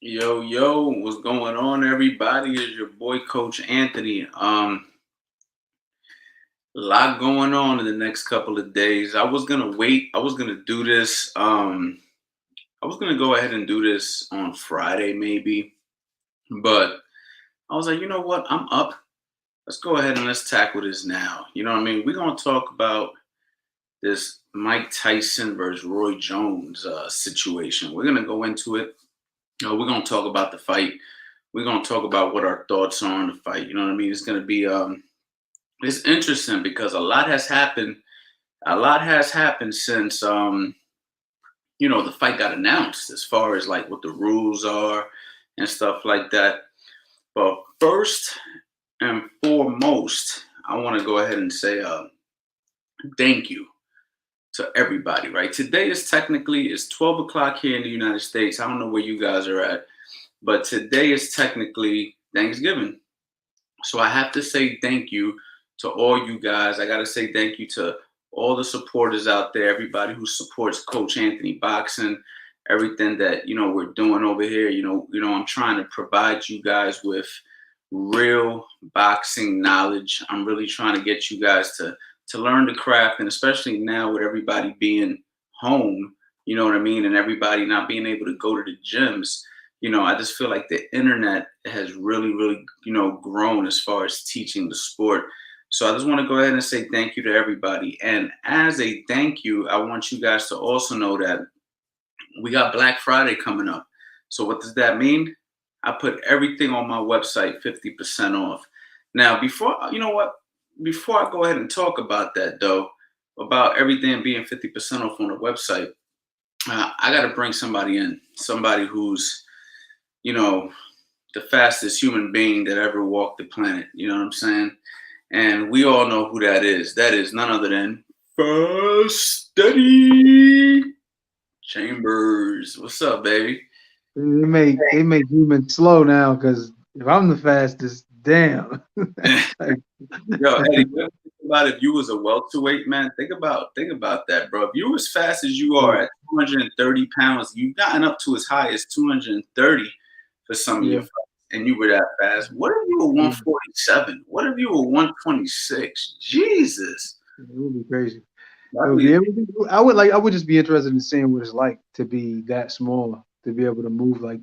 Yo, yo, what's going on, everybody? Is your boy Coach Anthony. A lot going on in the next couple of days. I was gonna wait. I was gonna do this. I was gonna go ahead and do this on Friday, maybe, but I was like, you know what? I'm up. Let's go ahead and let's tackle this now. You know what I mean? We're gonna talk about this Mike Tyson versus Roy Jones situation. We're gonna go into it. We're gonna talk about the fight. We're gonna talk about what our thoughts are on the fight. You know what I mean? It's gonna be it's interesting because a lot has happened. A lot has happened since the fight got announced as far as like what the rules are and stuff like that. But first and foremost, I want to go ahead and say thank you to everybody. Right, today is technically it's 12 o'clock here in the United States. I don't know where you guys are at, but today is technically Thanksgiving. So I have to say thank you to all you guys. I got to say thank you to all the supporters out there, everybody who supports Coach Anthony Boxing, everything that we're doing over here. I'm trying to provide you guys with real boxing knowledge. I'm really trying to get you guys to learn the craft, and especially now with everybody being home, you know what I mean, and everybody not being able to go to the gyms. I just feel like the internet has really, really, grown as far as teaching the sport. So I just want to go ahead and say thank you to everybody. And as a thank you, I want you guys to also know that we got Black Friday coming up. So what does that mean? I put everything on my website 50% off. Now, before I go ahead and talk about that though, about everything being 50% off on the website, I got to bring somebody in, somebody who's you know, the fastest human being that ever walked the planet. You know what I'm saying? And we all know who that is. That is none other than Fast Steady Chambers. What's up, baby? They make humans slow now because if I'm the fastest, damn. Like, Yo, Eddie, what think about if you was a welterweight, man? Think about that, bro. If you as fast as you are at 230 pounds, you've gotten up to as high as 230 for some of your yeah, fights, and you were that fast. What if you were yeah, 147? What if you were 126? Jesus. it would be crazy. It That'd would be. be, I would just be interested in seeing what it's like to be that small, to be able to move. I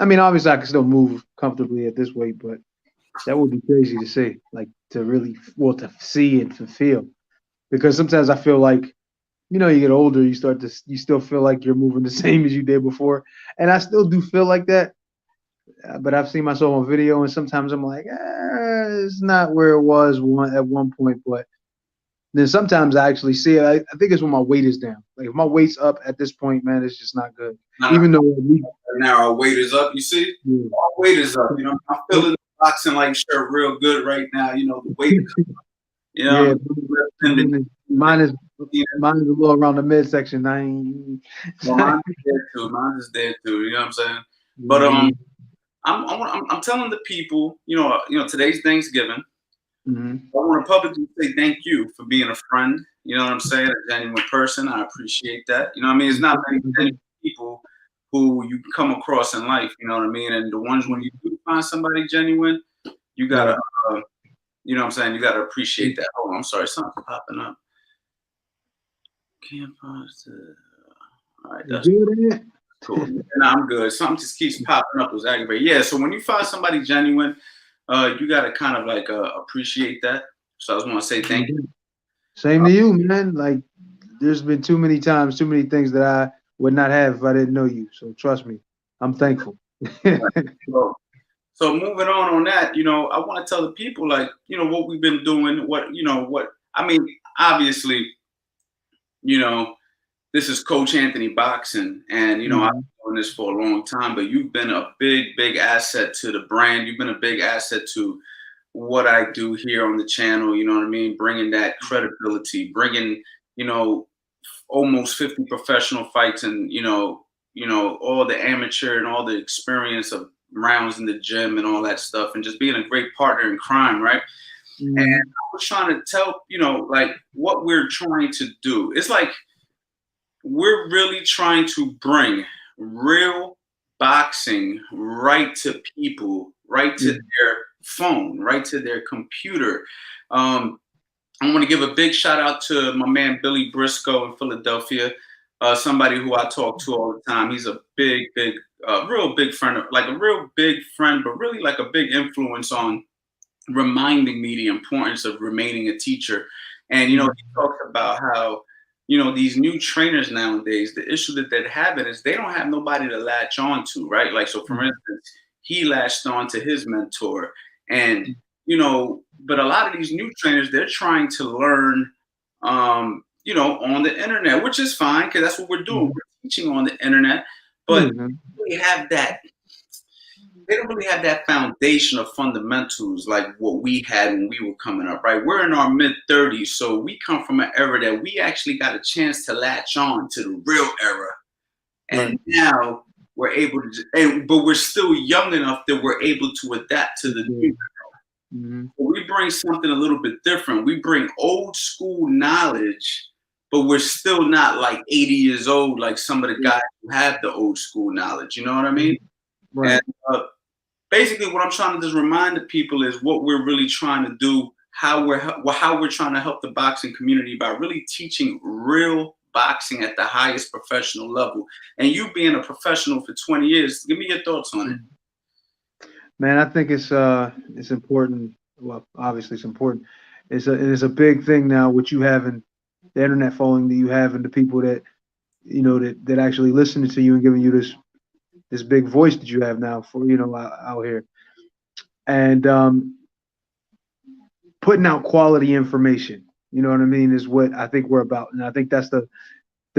mean, obviously I can still move comfortably at this weight, but that would be crazy to see. Like to really, well, to see and to feel. Because sometimes I feel like, you get older, you still feel like you're moving the same as you did before, and I still do feel like that. But I've seen myself on video, and sometimes I'm like, it's not where it was at one point. But then sometimes I actually see it. I think it's when my weight is down. Like if my weight's up at this point, man, it's just not good. nah, Even though we, now our weight is up. You see, yeah, our weight is up. I'm feeling the boxing like shirt real good right now. The weight is up. yeah, I'm lifting mine is the mine is mine is a little around the midsection. I ain't. well, mine's dead too. Mine's is dead too. You know what I'm saying? But Mhm, I'm telling the people, today's Thanksgiving. mhm. I want to publicly say thank you for being a friend. You know what I'm saying? A genuine person. I appreciate that. You know what I mean? It's not many genuine people who you come across in life. You know what I mean? And the ones when you do find somebody genuine, you gotta, Right. you know what I'm saying? You gotta appreciate that. Hold on, I'm sorry, something's popping up. Can't pause the. All right, You that's good at cool. Nah, I'm good. Something just keeps popping up. Was aggravating. Yeah. So when you find somebody genuine, you gotta kind of like appreciate that. So I just want to say thank it? Same you. to you, man. Like there's been too many times, too many things that I would not have if I didn't know you. So trust me, I'm thankful. So, so moving on that, I want to tell the people like, what we've been doing, what I mean, obviously, you know, this is Coach Anthony Boxing, and I've Mhm. been doing this for a long time, but you've been a big, big asset to the brand. You've been a big asset to what I do here on the channel. You know what I mean? Bringing that credibility, bringing you know almost 50 professional fights, and all the amateur and all the experience of rounds in the gym and all that stuff, and just being a great partner in crime, right? And Mhm. I was trying to tell like what we're trying to do. It's like we're really trying to bring real boxing right to people, right to their phone, right to their computer. Um, I want to give a big shout out to my man Billy Briscoe in Philadelphia, somebody who I talk to all the time. He's a real big friend, like a real big friend, but really like a big influence on reminding me the importance of remaining a teacher. And he talks about how these new trainers nowadays, the issue that they're having is they don't have nobody to latch on to, right? Like, so for instance, he latched on to his mentor, and but a lot of these new trainers, they're trying to learn on the internet, which is fine because that's what we're doing. We're teaching on the internet, but we have that they don't really have that foundation of fundamentals like what we had when we were coming up, right? We're in our mid-30s, so we come from an era that we actually got a chance to latch on to the real era. And now we're able to, but we're still young enough that we're able to adapt to the new era. We bring something a little bit different. We bring old school knowledge, but we're still not like 80 years old like some of the guys who have the old school knowledge. You know what I mean? Right. And, basically, what I'm trying to just remind the people is what we're really trying to do, how we're trying to help the boxing community by really teaching real boxing at the highest professional level. And you being a professional for 20 years, give me your thoughts on it. Man, I think it's important. Well, obviously it's important. It's a big thing now. What you have in the internet following that you have, and the people that that actually listening to you and giving you this big voice that you have now for out here, and putting out quality information. You know what I mean? Is what I think we're about, and I think that's the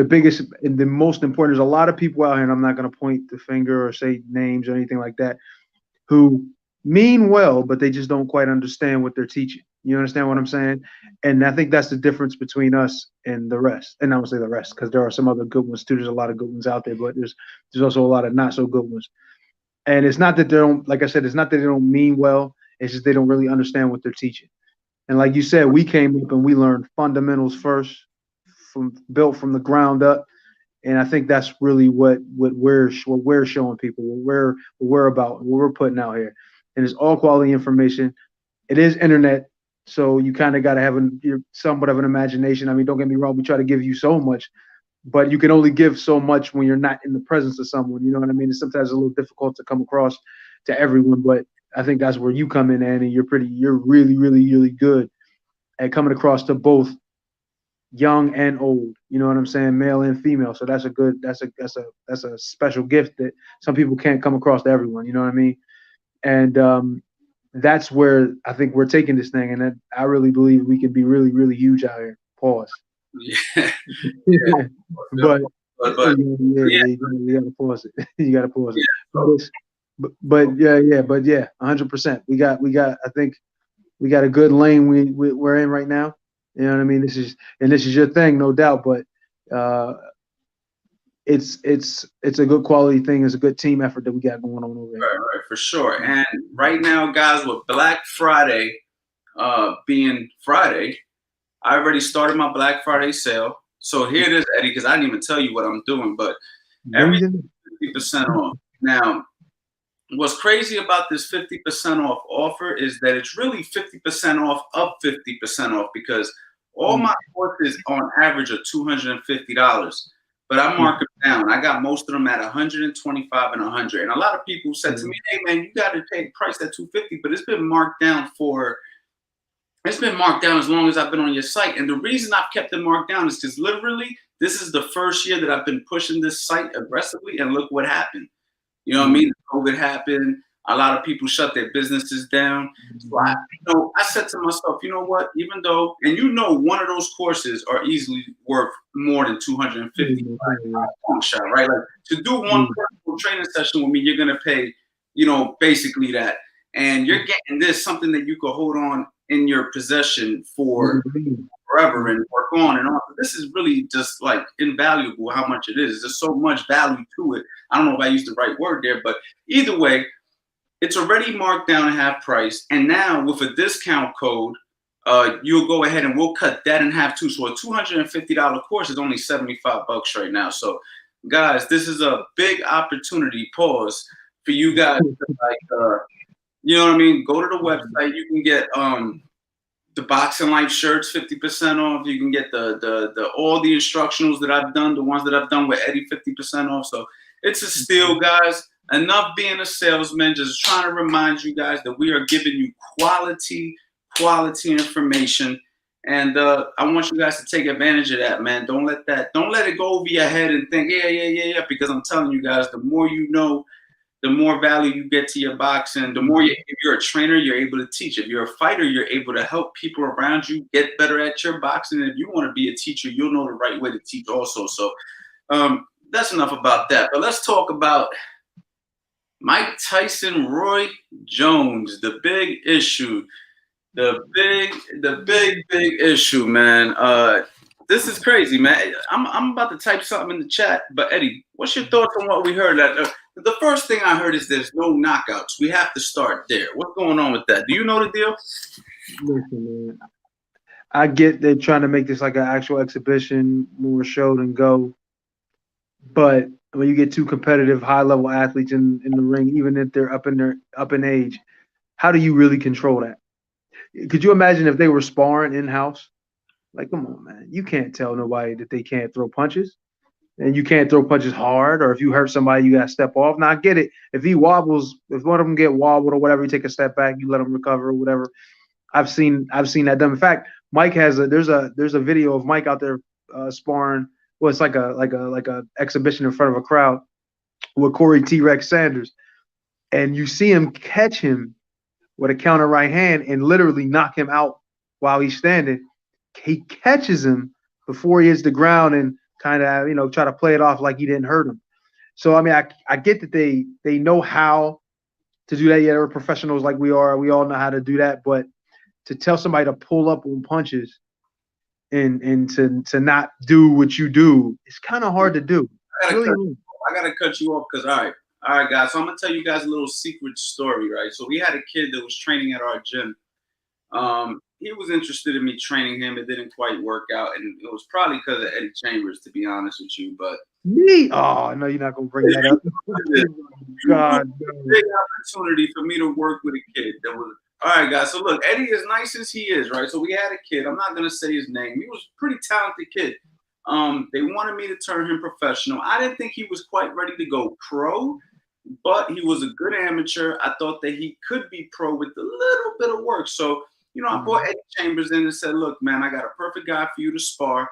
biggest and the most important. There's a lot of people out here, and I'm not going to point the finger or say names or anything like that, who mean well, but they just don't quite understand what they're teaching. You understand what I'm saying? And I think that's the difference between us and the rest. And I would say the rest because there are some other good ones too. There's a lot of good ones out there, but there's also a lot of not so good ones. And it's not that they don't, like I said, it's not that they don't mean well. It's just they don't really understand what they're teaching. And like you said, we came up and we learned fundamentals first, built from the ground up. And I think that's really what we're showing people, what we're about, what we're putting out here. And it's all quality information. It is internet, so you kind of got to have somewhat of an imagination. I mean, don't get me wrong, we try to give you so much, but you can only give so much when you're not in the presence of someone. You know what I mean? It's sometimes a little difficult to come across to everyone, but I think that's where you come in, Annie. You're really, really, really good at coming across to both young and old. You know what I'm saying? Male and female. So that's a special gift that some people can't come across to everyone. You know what I mean? And that's where I think we're taking this thing, and I really believe we can be really, really huge out here. Pause. Yeah. but you gotta pause it. You gotta pause it. But yeah, 100%. We got. I think we got a good lane we're in right now. You know what I mean? This is your thing, no doubt. But it's a good quality thing. It's a good team effort that we got going on over there. Right, for sure. And right now, guys, with Black Friday being Friday, I already started my Black Friday sale. So here it is, Eddie, because I didn't even tell you what I'm doing, but everything 50% off. Now, what's crazy about this 50% off offer is that it's really 50% off of 50% off because all my courses on average are $250. But I mark them down. I got most of them at 125 and 100. And a lot of people said to me, "Hey man, you got to pay the price at 250." But it's been marked down as long as I've been on your site. And the reason I've kept it marked down is because literally this is the first year that I've been pushing this site aggressively, and look what happened. You know what I mean? COVID happened. A lot of people shut their businesses down. So I said to myself, you know what? Even though, and one of those courses are easily worth more than $250 shot, right? Like to do one personal training session with me, you're gonna pay, basically that, and you're getting this something that you could hold on in your possession for forever and work on and on. This is really just like invaluable how much it is. There's so much value to it. I don't know if I used the right word there, but either way, it's already marked down at half price. And now with a discount code, you'll go ahead and we'll cut that in half too. So a $250 course is only $75 right now. So guys, this is a big opportunity. Pause for you guys to you know what I mean. Go to the website. You can get the Boxing Life shirts 50% off. You can get the all the instructionals that I've done, the ones that I've done with Eddie 50% off. So it's a steal, guys. Enough being a salesman. Just trying to remind you guys that we are giving you quality information. And I want you guys to take advantage of that, man. Don't let it go over your head and think, yeah. Because I'm telling you guys, the more you know, the more value you get to your boxing. The more if you're a trainer, you're able to teach. If you're a fighter, you're able to help people around you get better at your boxing. And if you want to be a teacher, you'll know the right way to teach also. So that's enough about that. But let's talk about Mike Tyson, Roy Jones, the big issue. The big issue, man. This is crazy, man. I'm about to type something in the chat, but Eddie, what's your thoughts on what we heard? The first thing I heard is there's no knockouts. We have to start there. What's going on with that? Do you know the deal? Listen, man. I get they're trying to make this like an actual exhibition, more show than go. But when you get two competitive, high-level athletes in the ring, even if they're up in age, how do you really control that? Could you imagine if they were sparring in-house? Like, come on, man. You can't tell nobody that they can't throw punches. And you can't throw punches hard, or if you hurt somebody, you got to step off. Now, I get it. If he wobbles, if one of them get wobbled or whatever, you take a step back, you let them recover or whatever. I've seen that done. In fact, Mike has there's a video of Mike out there sparring. Well, it's like a exhibition in front of a crowd with Corey T-Rex Sanders, and you see him catch him with a counter right hand and literally knock him out while he's standing. He catches him before he hits the ground and kind of try to play it off like he didn't hurt him. So I mean, I get that they know how to do that. Yeah, they're professionals like we are. We all know how to do that. But to tell somebody to pull up on punches and to not do what you do, it's kind of hard to do. I gotta cut you off because all right, guys. So I'm gonna tell you guys a little secret story, right? So we had a kid that was training at our gym. He was interested in me training him. It didn't quite work out, and it was probably because of Eddie Chambers, to be honest with you. But me? Oh, no, you're not gonna bring that up. God, big opportunity for me to work with a kid that was. All right, guys. So look, Eddie, as nice as he is, right? So we had a kid. I'm not gonna say his name. He was a pretty talented kid. They wanted me to turn him professional. I didn't think he was quite ready to go pro, but he was a good amateur. I thought that he could be pro with a little bit of work. So, I brought Eddie Chambers in and said, look, man, I got a perfect guy for you to spar.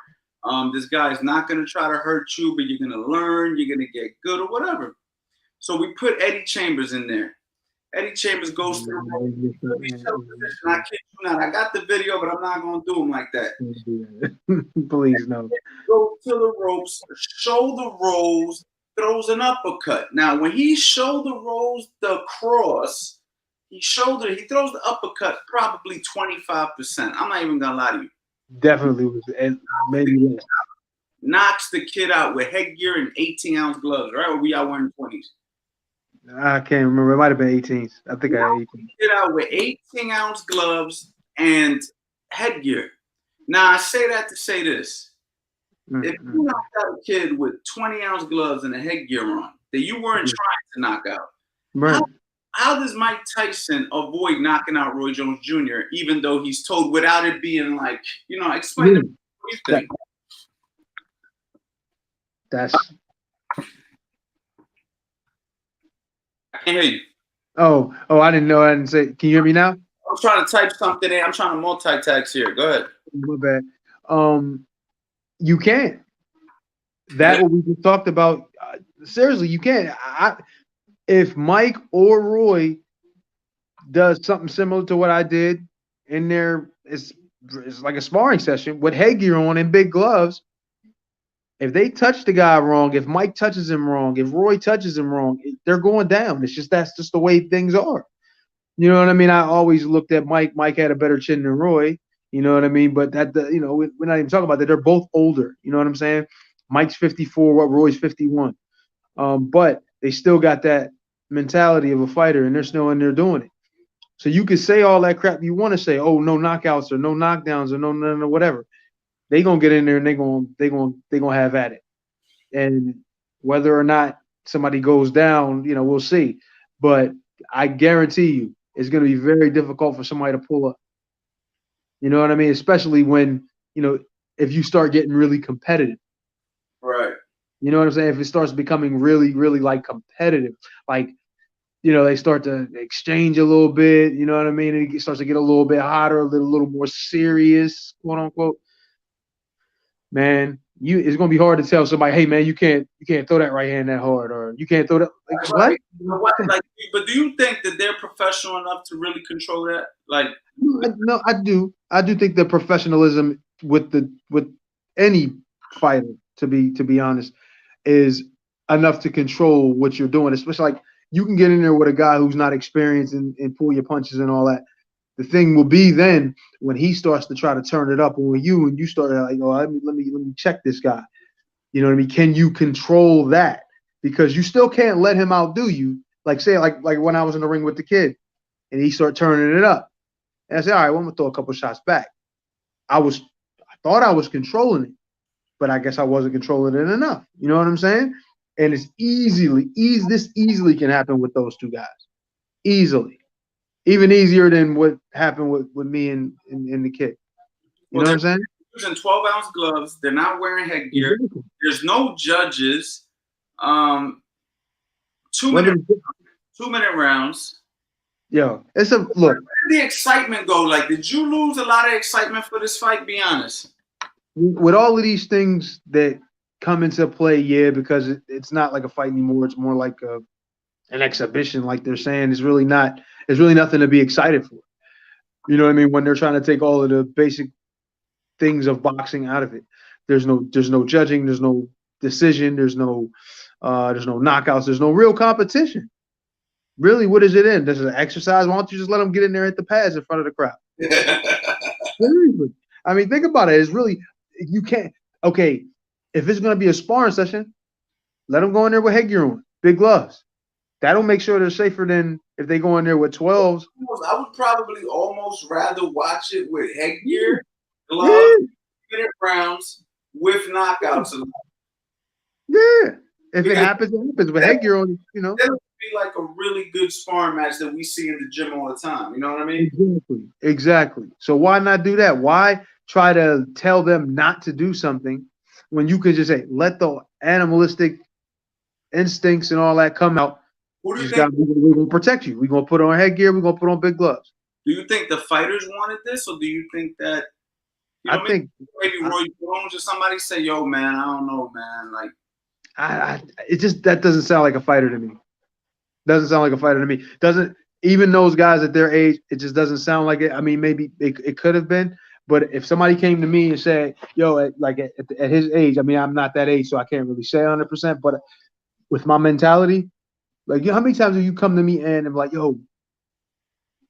This guy is not going to try to hurt you, but you're going to learn, you're going to get good or whatever. So we put Eddie Chambers in there. Eddie Chambers goes through. I kid you not. I got the video, but I'm not going to do him like that. Please, no. Go to the ropes, show the rolls, throws an uppercut. Now, when he showed the rolls, the cross, he throws the uppercut probably 25%. I'm not even going to lie to you. Definitely was, and maybe less. Knocks the kid out with headgear and 18-ounce gloves, right? Or we out wearing 20s? I can't remember. It might have been 18s. I think I had 18. Kid out with 18-ounce gloves and headgear. Now, I say that to say this. If you knocked out a kid with 20-ounce gloves and a headgear on that you weren't trying to knock out, right. How does Mike Tyson avoid knocking out Roy Jones Jr., even though he's told without it being like, explain to me what you think? That's. I can't hear you. Oh, I didn't know. I didn't say. Can you hear me now? I'm trying to type something in. I'm trying to multitask here. Go ahead. My bad. You can't. That what we just talked about. Seriously, you can't. If Mike or Roy does something similar to what I did in there, it's like a sparring session with headgear on and big gloves. If they touch the guy wrong, if Mike touches him wrong, if Roy touches him wrong, they're going down. That's just the way things are. You know what I mean? I always looked at Mike. Mike had a better chin than Roy. You know what I mean? But we're not even talking about that. They're both older. You know what I'm saying? Mike's 54, what Roy's 51. But they still got that mentality of a fighter, and they're still in there doing it. So you can say all that crap you want to say. Oh, no knockouts or no knockdowns or no whatever. They gonna get in there and they gonna have at it. And Whether or not somebody goes down, we'll see. But I guarantee you, it's going to be very difficult for somebody to pull up. You know what I mean? Especially when, if you start getting really competitive. Right. You know what I'm saying? If it starts becoming really, really like competitive, like, they start to exchange a little bit, you know what I mean? And it starts to get a little bit hotter, a little more serious, quote unquote. Man, it's gonna be hard to tell somebody, hey man, you can't throw that right hand that hard, or you can't throw that Right. what? Like, but do you think that they're professional enough to really control that? Like, No, I do. I do think the professionalism with any fighter, to be honest, is enough to control what you're doing. Especially like you can get in there with a guy who's not experienced and pull your punches and all that. The thing will be then when he starts to try to turn it up, and when you start like, oh, let me check this guy. You know what I mean? Can you control that? Because you still can't let him outdo you. Like say like when I was in the ring with the kid, and he started turning it up. And I said, all right, well, I'm gonna throw a couple shots back. I thought I was controlling it, but I guess I wasn't controlling it enough. You know what I'm saying? And it's this easily can happen with those two guys. Easily. Even easier than what happened with me and the kid. You know what I'm saying? Using 12-ounce gloves, they're not wearing headgear. Exactly. There's no judges. 2-minute rounds. Yo, it's a look. Where did the excitement go? Like, did you lose a lot of excitement for this fight? Be honest. With all of these things that come into play, yeah, because it's not like a fight anymore. It's more like an exhibition, like they're saying. It's really not. There's really nothing to be excited for. You know what I mean? When they're trying to take all of the basic things of boxing out of it, there's no judging. There's no decision. There's no knockouts. There's no real competition. Really, what is it in? This is an exercise. Why don't you just let them get in there at the pads in front of the crowd? Seriously. I mean, think about it. It's really, you can't, okay, if it's going to be a sparring session, let them go in there with headgear on, big gloves. That'll make sure they're safer than if they go in there with 12s. I would probably almost rather watch it with headgear, gloves, minute rounds, with knockouts. Yeah. If it happens, it happens. With headgear on, That would be like a really good sparring match that we see in the gym all the time. You know what I mean? Exactly. So why not do that? Why try to tell them not to do something when you could just say, let the animalistic instincts and all that come out? Who do you think? We're going to protect you. We're going to put on headgear. We're going to put on big gloves. Do you think the fighters wanted this, or do you think that? I think maybe Roy Jones or somebody say, "Yo, man, I don't know, man." Like, it just that doesn't sound like a fighter to me. Doesn't sound like a fighter to me. Doesn't even those guys at their age. It just doesn't sound like it. I mean, maybe it could have been, but if somebody came to me and said, "Yo, at his age," I mean, I'm not that age, so I can't really say 100%. But with my mentality, like, how many times have you come to me and I'm like, "Yo,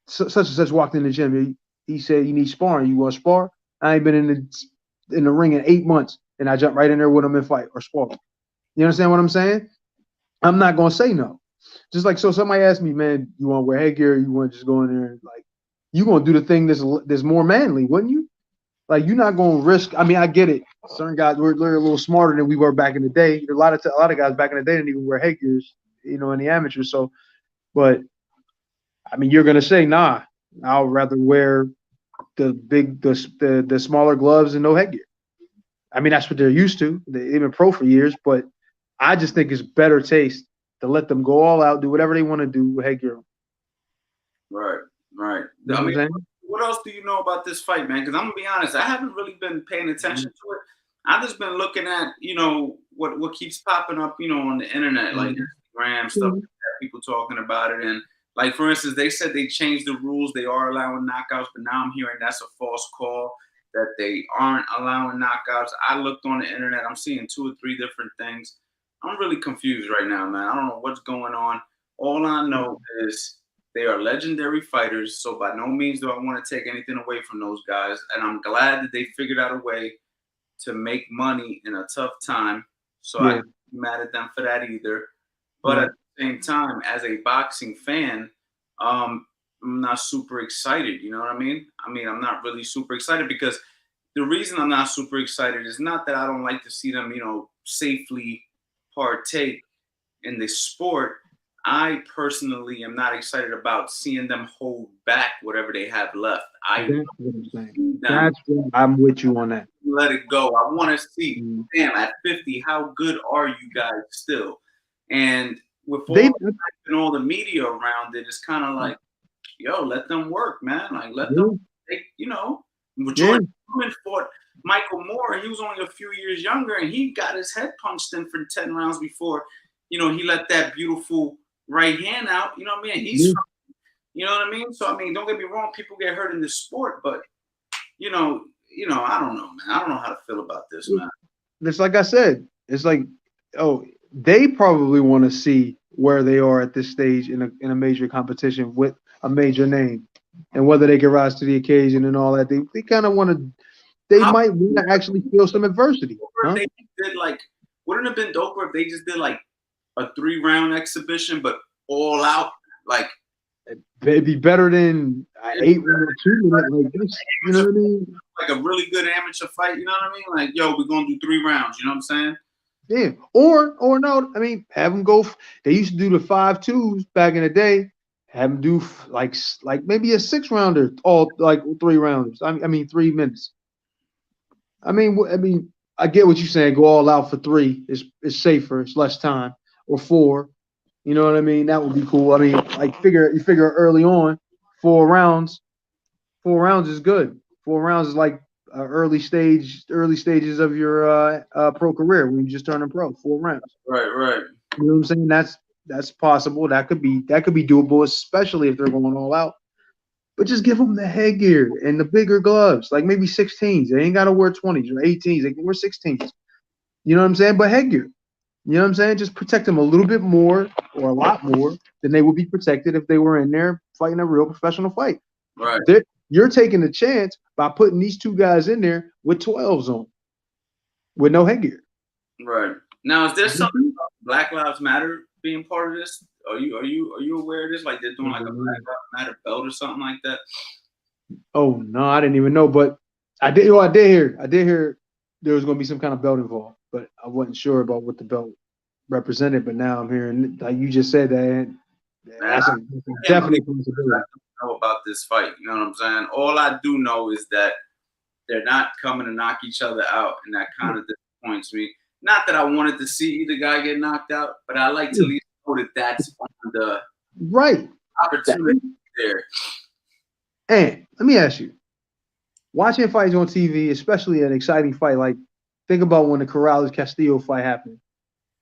such and such walked in the gym. He said you need sparring. You want to spar? I ain't been in the ring in 8 months, and I jump right in there with him and fight or spar." You understand what I'm saying? I'm not gonna say no. Just like so, somebody asked me, "Man, you want to wear headgear? You want to just go in there and like you gonna do the thing that's more manly, wouldn't you? Like you're not gonna risk. I mean, I get it. Certain guys were a little smarter than we were back in the day. A lot of guys back in the day didn't even wear headgears, in the amateurs. So, but I mean, you're gonna say, nah, I'll rather wear the smaller gloves and no headgear. I mean, that's what they're used to. They've been pro for years, but I just think it's better taste to let them go all out, do whatever they want to do with headgear. Right. You know I mean, what else do you know about this fight, man? Because I'm gonna be honest, I haven't really been paying attention to it. I've just been looking at, what keeps popping up, on the internet, like Instagram stuff, people talking about it, and like for instance, they said they changed the rules. They are allowing knockouts, but now I'm hearing that's a false call, that they aren't allowing knockouts. I looked on the internet. I'm seeing 2 or 3 different things. I'm really confused right now, man. I don't know what's going on. All I know is they are legendary fighters. So by no means do I want to take anything away from those guys. And I'm glad that they figured out a way to make money in a tough time. So I can't be mad at them for that either. But at the same time, as a boxing fan, I'm not super excited. You know what I mean? I'm not really super excited because the reason I'm not super excited is not that I don't like to see them, safely partake in the sport, I personally am not excited about seeing them hold back whatever they have left. I That's what I'm saying. see them That's what I'm with you on that. let it go. I want to see, Mm. damn, at 50, how good are you guys still? And with They, all the media around it, it's kind of like, yo, let them work, man. Like, let yeah, them, you know, yeah, Jordan Foreman fought Michael Moore, and he was only a few years younger, and he got his head punched in for 10 rounds before, he let that beautiful right hand out. You know what I mean? He's, yeah. you know what I mean? So, I mean, don't get me wrong, people get hurt in this sport, but, I don't know, man. I don't know how to feel about this, man. It's like I said. It's like, oh, they probably want to see where they are at this stage in a major competition with a major name, and whether they can rise to the occasion and all that. They kind of want to. They How might want to actually feel some adversity, if huh? they did like, wouldn't it have been doper if they just did like a 3-round exhibition, but all out, like It'd be better than 8 minute, 2 minute like this. You know what I mean? like a really good amateur fight. You know what I mean? Like, yo, we're gonna do 3 rounds. You know what I'm saying? Yeah. Or no. I mean, have them go. They used to do the 5-2s back in the day. Have them do like maybe a 6 rounder, all like 3 rounders. I mean 3 minutes. I mean, I get what you're saying. Go all out for 3. It's safer. It's less time. Or 4. You know what I mean? That would be cool. I mean, like you figure early on, 4 rounds. 4 rounds is good. 4 rounds is like early stages of your pro career when you just turn pro. 4 rounds. Right, right. You know what I'm saying? That's possible. That could be doable, especially if they're going all out. But just give them the headgear and the bigger gloves, like maybe 16s. They ain't got to wear 20s or 18s. They can wear 16s. You know what I'm saying? But headgear. You know what I'm saying? Just protect them a little bit more or a lot more than they would be protected if they were in there fighting a real professional fight. Right. You're taking a chance by putting these 2 guys in there with 12s on, with no headgear. Right. Now, is there something about Black Lives Matter being part of this? Are you aware of this? Like they're doing like a Black Lives Matter belt or something like that? Oh no, I didn't even know, but I did. Oh, I did hear there was going to be some kind of belt involved, but I wasn't sure about what the belt represented. But now I'm hearing, like you just said, that that's a definite possibility. I don't know about this fight. You know what I'm saying? All I do know is that they're not coming to knock each other out, and that kind of disappoints me. Not that I wanted to see either guy get knocked out, but I like to at least know that that's on the right opportunity there. And let me ask you, watching fights on TV, especially an exciting fight, like think about when the Corrales Castillo fight happened.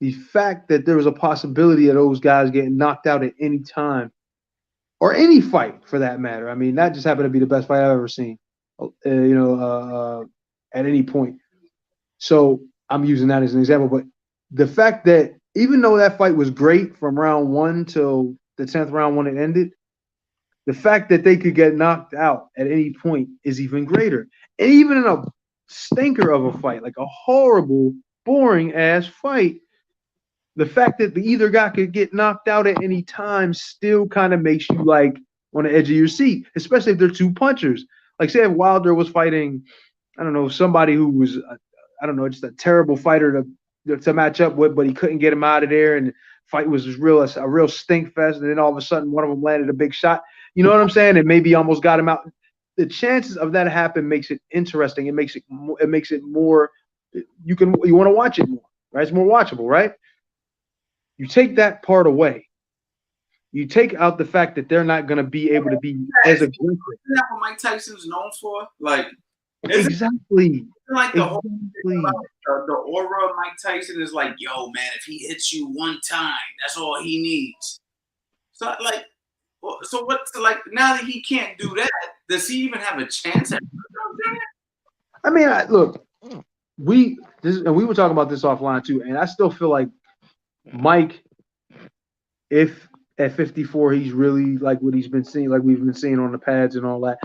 The fact that there was a possibility of those guys getting knocked out at any time, or any fight for that matter. I mean, that just happened to be the best fight I've ever seen, at any point. So I'm using that as an example. But the fact that even though that fight was great from round 1 till the 10th round when it ended, the fact that they could get knocked out at any point is even greater. And even in a stinker of a fight, like a horrible, boring ass fight, the fact that the either guy could get knocked out at any time still kind of makes you like on the edge of your seat, especially if they're 2 punchers. Like say if Wilder was fighting, I don't know, somebody who was, I don't know, just a terrible fighter to match up with, but he couldn't get him out of there, and the fight was a real stink fest, and then all of a sudden one of them landed a big shot. You know what I'm saying? And maybe almost got him out. The chances of that happen makes it interesting. It makes it more. You want to watch it more, right? It's more watchable, right? You take that part away. You take out the fact that they're not going to be able to be as aggressive. Isn't that what Mike Tyson's known for? Like exactly. Like the whole thing about the aura of Mike Tyson is like, yo, man, if he hits you one time, that's all he needs. So like. So what's like now that he can't do that? Does he even have a chance at? I mean, look, we were talking about this offline too, and I still feel like Mike, if at 54 he's really like what he's been seeing, like we've been seeing on the pads and all that.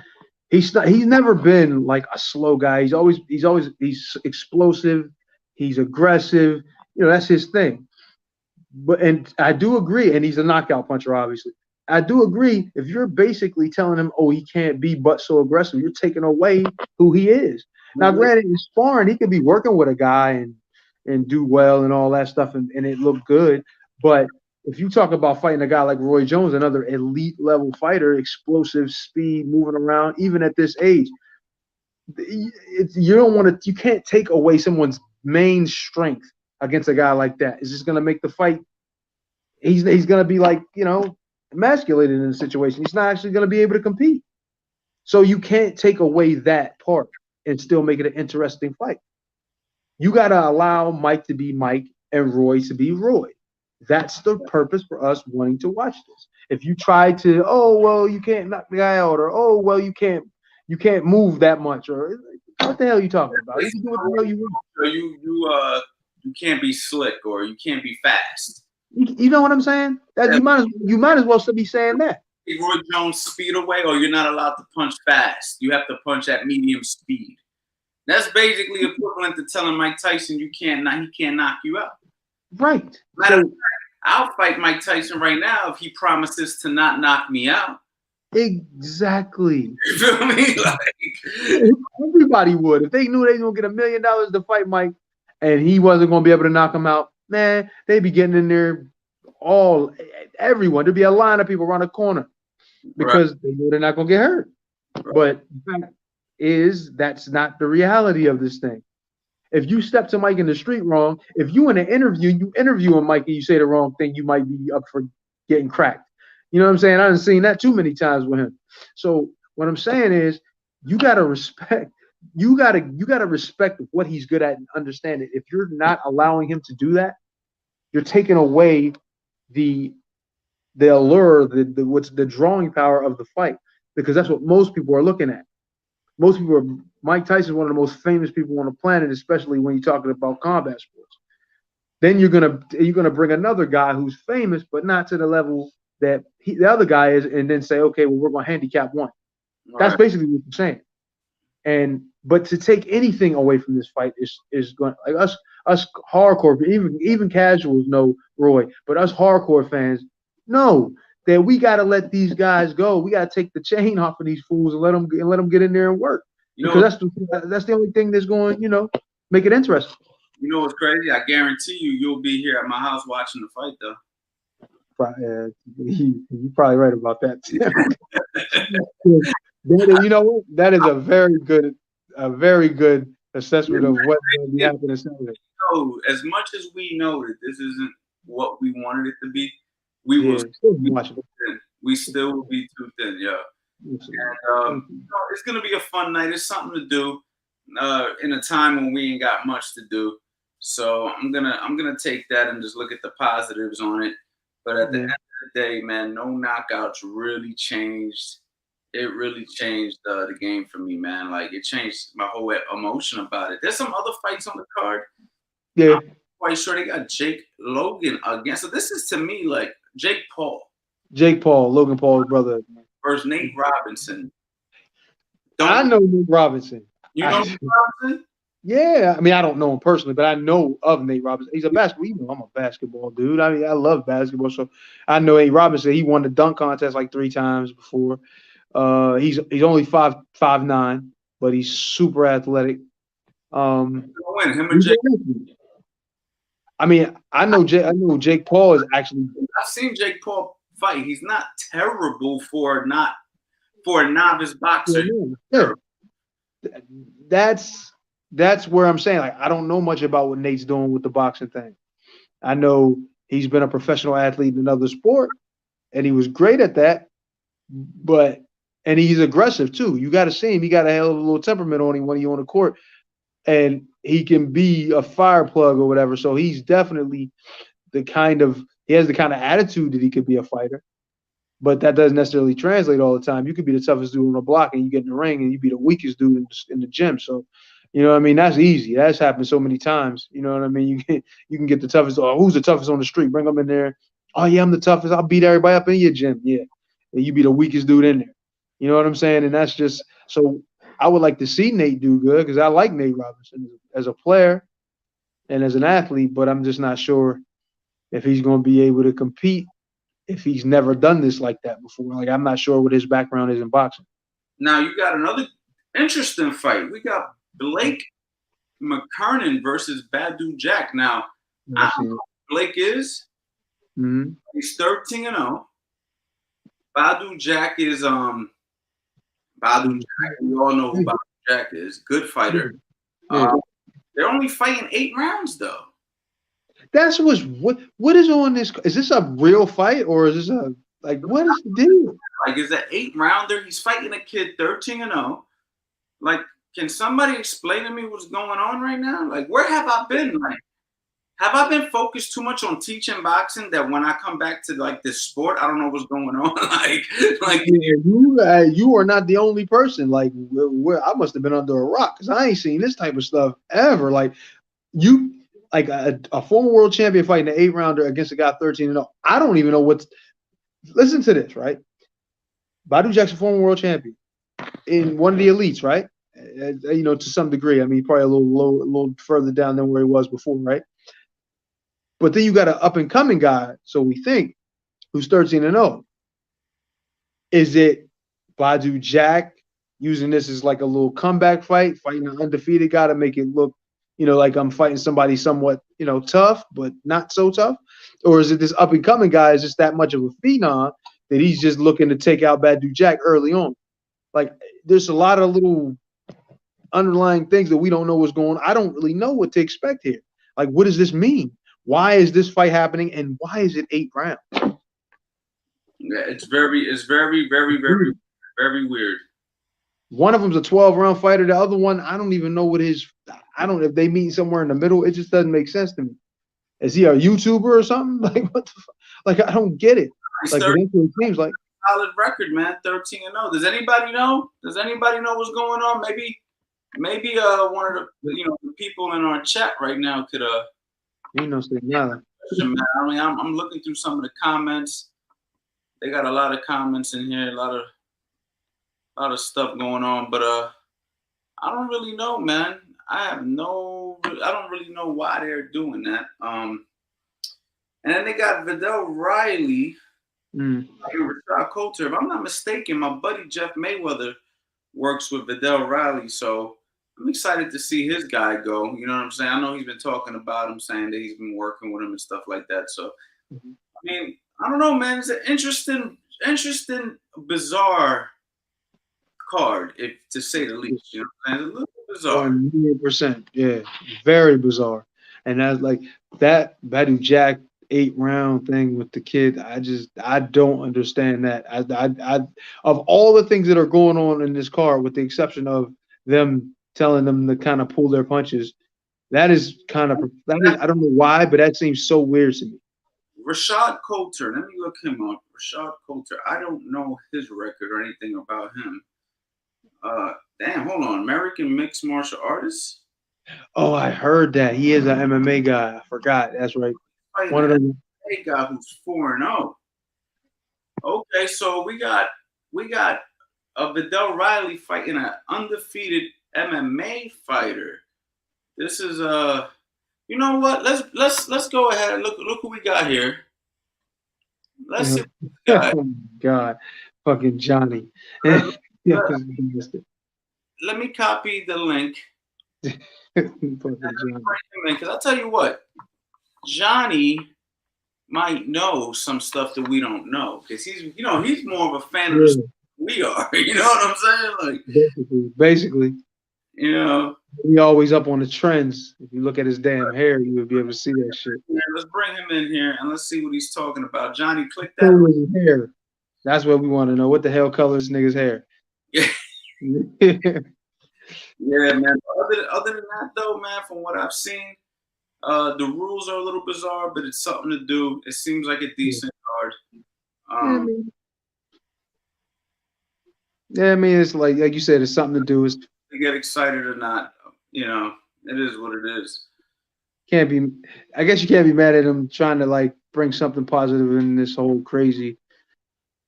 He's never been like a slow guy. He's explosive. He's aggressive. You know, that's his thing. And I do agree, and he's a knockout puncher, obviously. I do agree. If you're basically telling him, oh, he can't be but so aggressive, you're taking away who he is. Now, granted, in sparring, he could be working with a guy and and do well and all that stuff, and it looked good. But if you talk about fighting a guy like Roy Jones, another elite level fighter, explosive speed, moving around, even at this age, you don't want to. You can't take away someone's main strength against a guy like that. It's just going to make the fight. He's going to be like, emasculated in the situation. He's not actually going to be able to compete. So you can't take away that part and still make it an interesting fight. You got to allow Mike to be Mike and Roy to be Roy. That's the purpose for us wanting to watch this. If you try to, oh well, you can't knock the guy out, or oh well, you can't move that much, or what the hell are you talking about? You can do what the hell you want. You can't be slick, or you can't be fast. You know what I'm saying? That you might as well still be saying that. Roy Jones speed away, or you're not allowed to punch fast. You have to punch at medium speed. That's basically equivalent to telling Mike Tyson he can't knock you out. Right. I'll fight Mike Tyson right now if he promises to not knock me out. Exactly. You feel me? Everybody would. If they knew they were going to get $1 million to fight Mike and he wasn't going to be able to knock him out, man, they'd be getting in there everyone. There'd be a line of people around the corner because they know they're not going to get hurt. Right. But the fact is, that's not the reality of this thing. If you step to Mike in the street wrong, if you in an interview, you interview a Mike and you say the wrong thing, you might be up for getting cracked. You know what I'm saying? I've seen that too many times with him. So what I'm saying is, you gotta respect. You gotta respect what he's good at and understand it. If you're not allowing him to do that, you're taking away the allure, the drawing power of the fight, because that's what most people are looking at. Most people are. Mike Tyson is one of the most famous people on the planet, especially when you're talking about combat sports. Then you're gonna bring another guy who's famous, but not to the level that the other guy is, and then say, okay, well, we're gonna handicap one. That's basically what you're saying. But to take anything away from this fight is going, like us hardcore, even casuals know Roy, but us hardcore fans know that we got to let these guys go. We got to take the chain off of these fools and let them get in there and work. Because that's the only thing that's going, make it interesting. You know what's crazy? I guarantee you'll be here at my house watching the fight, though. You're probably right about that. You know what? That is a very good assessment of what will be happening Saturday. As much as we know that this isn't what we wanted it to be, we will still be too thin. We still will be too thin, yeah. And it's gonna be a fun night. It's something to do in a time when we ain't got much to do. So I'm gonna take that and just look at the positives on it. But at the end of the day, man, no knockouts really changed. It really changed the game for me, man. Like, it changed my whole emotion about it. There's some other fights on the card. Yeah. I'm quite sure they got Jake Logan again. So this is, to me, like Jake Paul. Logan Paul's brother. Versus Nate Robinson. I know Nate Robinson. You know Nate Robinson? Yeah. I mean, I don't know him personally, but I know of Nate Robinson. He's a basketball. I'm a basketball dude. I mean, I love basketball. So I know Nate Robinson. He won the dunk contest like 3 times before. He's only 5'9", but he's super athletic. Him and Jake. I mean, I know Jake Paul is actually. I've seen Jake Paul fight. He's not terrible for a novice boxer. Yeah. That's where I'm saying, like, I don't know much about what Nate's doing with the boxing thing. I know he's been a professional athlete in another sport, and he was great at that. And he's aggressive too. You got to see him. He got a hell of a little temperament on him when he's on the court, and he can be a fire plug or whatever. So he's definitely he has the kind of attitude that he could be a fighter, but that doesn't necessarily translate all the time. You could be the toughest dude on the block and you get in the ring and you be the weakest dude in the gym. So, you know what I mean? That's easy. That's happened so many times. You know what I mean? You can get the toughest. Oh, who's the toughest on the street? Bring them in there. Oh yeah, I'm the toughest. I'll beat everybody up in your gym. Yeah. And you be the weakest dude in there. You know what I'm saying? And that's just so. I would like to see Nate do good because I like Nate Robinson as a player and as an athlete, but I'm just not sure if he's going to be able to compete if he's never done this like that before. Like, I'm not sure what his background is in boxing. Now you got another interesting fight. We got Blake McKernan versus Badu Jack. Now, I Let's don't see. know who Blake is. Mm-hmm. He's 13-0. Badu Jack is Badu Jack. We all know who Badu Jack is. Good fighter. Yeah. They're only fighting 8 rounds though. That's what is on this? Is this a real fight or is this a like what is the deal? Like, is that 8 rounder? He's fighting a kid 13-0. Like, can somebody explain to me what's going on right now? Like, where have I been? Like, have I been focused too much on teaching boxing that when I come back to like this sport, I don't know what's going on? like You are not the only person. Like, I must have been under a rock because I ain't seen this type of stuff ever. Like, you, like a former world champion fighting an 8 rounder against a guy 13-0. I don't even know what's. Listen to this, right? Badu Jackson, former world champion in one of the elites, right? You know, to some degree. I mean, probably a little further down than where he was before, right? But then you got an up and coming guy, so we think, who's 13-0. Is it Badu Jack using this as like a little comeback fight, fighting an undefeated guy to make it look, you know, like I'm fighting somebody somewhat, you know, tough, but not so tough? Or is it this up and coming guy is just that much of a phenom that he's just looking to take out Badu Jack early on? Like, there's a lot of little underlying things that we don't know what's going on. I don't really know what to expect here. Like, what does this mean? Why is this fight happening, and why is it 8 rounds? yeah, it's very, very weird. One of them's a 12-round fighter. The other one, I don't even know what his. I don't know if they meet somewhere in the middle. It just doesn't make sense to me. Is he a YouTuber or something? Like what the fuck? Like I don't get it. Like it seems like solid record, man. 13-0. Does anybody know? Does anybody know what's going on? Maybe one of the people in our chat right now could he knows nothing. I mean, I'm looking through some of the comments. They got a lot of comments in here, a lot of stuff going on, but I don't really know, man. I don't really know why they're doing that. And then they got Vidal Riley, Rashad Coulter. If I'm not mistaken, my buddy Jeff Mayweather works with Vidal Riley, so I'm excited to see his guy go. You know what I'm saying? I know he's been talking about him, saying that he's been working with him and stuff like that. So, I mean, I don't know, man. It's an interesting, bizarre card, if to say the least. You know what I'm saying? It's a little bizarre. 100%. Yeah, very bizarre. And that's like that Badu Jack 8-round thing with the kid. I don't understand that. I of all the things that are going on in this card, with the exception of them telling them to kind of pull their punches, that is kind of I don't know why, but that seems so weird to me. Rashad Coulter. Let me look him up. Rashad Coulter. I don't know his record or anything about him. Damn, hold on. American mixed martial artist? Oh, I heard that. He is an MMA guy. I forgot. That's right. One of them. A guy who's 4-0. Okay, so we got a Vidal Riley fighting an undefeated MMA fighter. This is you know what? Let's go ahead. Look who we got here. Let's see. Oh my God, fucking Johnny. Let me copy the link. Because I'll tell you what, Johnny might know some stuff that we don't know. Because he's more of a fan of the sport than we are. You know what I'm saying? Like basically. You know. He always up on the trends. If you look at his damn hair, you would be able to see that shit. Yeah, let's bring him in here and let's see what he's talking about. Johnny, click that. His hair. That's what we want to know. What the hell color is this nigga's hair? Yeah. Yeah, man. Other than that, though, man, from what I've seen, the rules are a little bizarre, but it's something to do. It seems like a decent card. Yeah, I mean, it's like you said, it's something to do. It's to get excited or not, you know, it is what it is. I guess you can't be mad at him trying to like bring something positive in this whole crazy,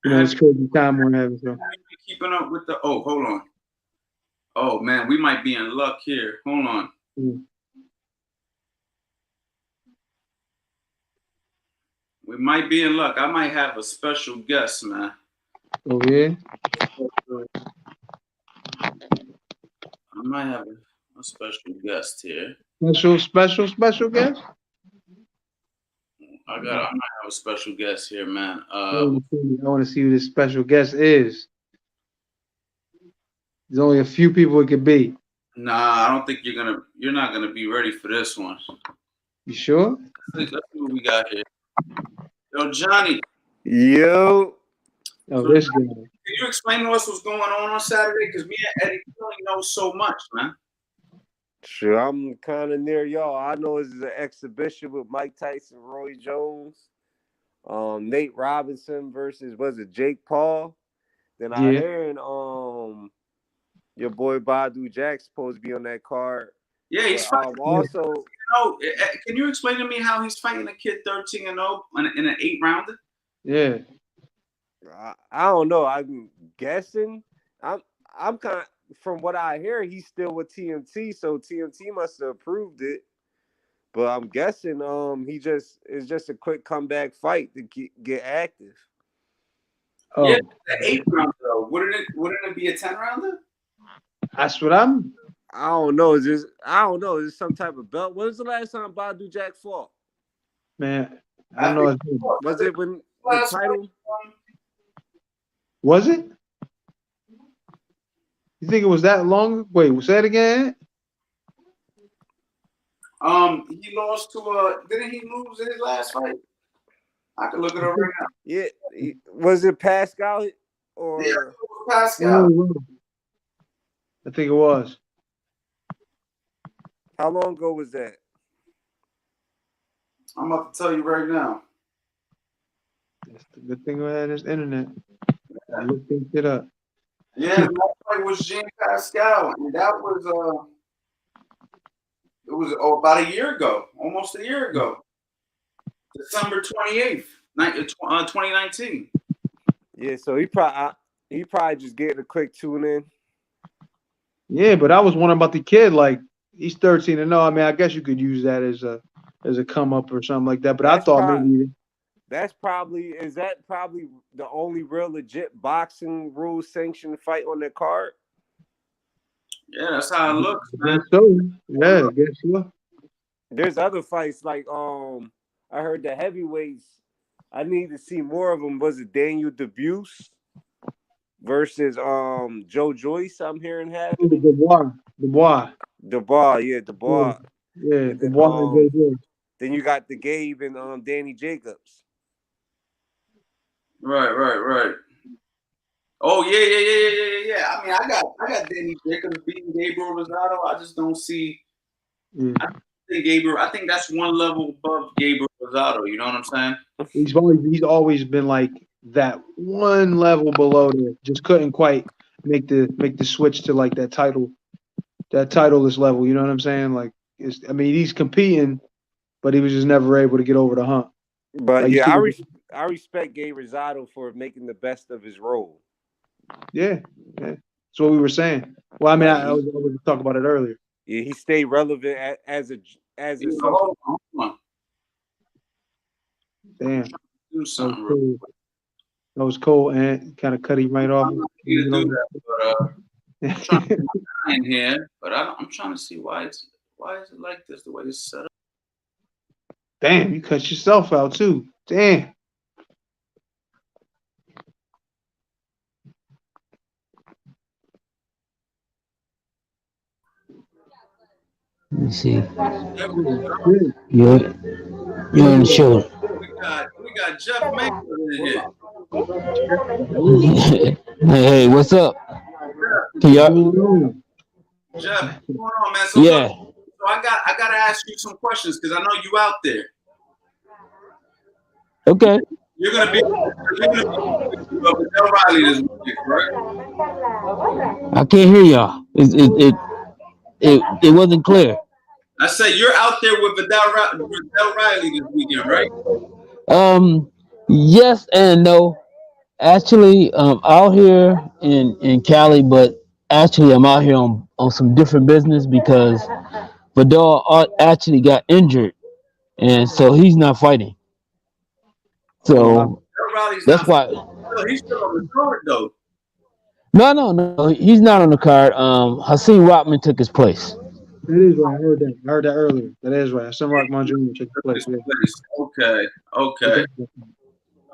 this crazy time we're having. So. Keeping up with hold on. Oh man, we might be in luck here. Hold on. We might be in luck. I might have a special guest, man. Oh yeah. I might have a a special guest here. Special guest. I might have a special guest here, man. I want to see who this special guest is. There's only a few people it could be. Nah, I don't think you're not gonna be ready for this one. You sure? Let's see what we got here. Yo, Johnny. Yo. Oh, this guy. Can you explain to us what's going on Saturday? Because me and Eddie only know so much, man. Sure, I'm kind of near y'all. I know it's an exhibition with Mike Tyson, Roy Jones, Nate Robinson versus Jake Paul. Then I heard your boy Badu Jack's supposed to be on that card. Yeah, he's fighting. Also, can you explain to me how he's fighting a kid 13-0 in an 8-rounder? Yeah. I don't know. I'm guessing. I'm kind of, from what I hear, he's still with TMT, so TMT must have approved it. But I'm guessing it's just a quick comeback fight to get active. Oh. Yeah, the 8-rounder though. Wouldn't it be a 10-rounder? That's what I don't know. Is this some type of belt? When was the last time Badu Jack fought? Man, I don't know. Was it when the title? Was it? You think it was that long? Wait, say it again. He lost to didn't he lose in his last fight? I can look it up right now. Yeah, was it Pascal or Pascal? I think it was. How long ago was that? I'm about to tell you right now. That's the good thing about this internet. Look this shit up. Yeah, that fight was Jean Pascal, and that was it was about a year ago, almost a year ago, December 28th, 2019. Yeah, so he probably just getting a quick tune in. Yeah, but I was wondering about the kid. Like, he's 13-0. I mean, I guess you could use that as a come up or something like that. But I thought maybe is that probably the only real legit boxing rules sanctioned fight on the card? Yeah, that's how it looks, man. So, yeah, I guess so. There's other fights like I heard the heavyweights. I need to see more of them. Was it Daniel Debuse versus Joe Joyce? I'm hearing happening. Dubois. Yeah, Dubois. Yeah, Dubois and Joe Joyce. Then you got the Gabe and Danny Jacobs. Right. Oh yeah. I mean, I got Danny Jacobs beating Gabriel Rosado. I just don't see. Yeah. I think that's one level above Gabriel Rosado. You know what I'm saying? He's always been like that one level below there. Just couldn't quite make the switch to like that titleless level. You know what I'm saying? Like, he's competing, but he was just never able to get over the hump. But like, I respect Gabe Rosado for making the best of his role. Yeah. That's what we were saying. Well, I mean, I was talking about it earlier. Yeah, he stayed relevant as a. Damn. Do something. That was cool, and kind of cut him right off. You do that, but I'm trying to in here, but I'm trying to see why is it like this? The way it's set up. Damn, you cut yourself out too. Damn. Let me see. You're on the show. We got Jeff Mayweather in here. Hey, what's up? Jeff, what's going on, man? So I gotta ask you some questions because I know you out there. Okay. You're gonna be with O'Reilly this weekend, right? I can't hear y'all. It wasn't clear. I said you're out there with Vidal Riley this weekend, right? Yes and no. Actually, out here in Cali, but actually I'm out here on some different business because Vidal actually got injured, and so he's not fighting. So that's why he's still on the card though. No, he's not on the card. Hakeem Rockman took his place. That is right. I heard that. I heard that earlier. That is right. Sunrock Montreal will take place. This Yeah. place. Okay, okay.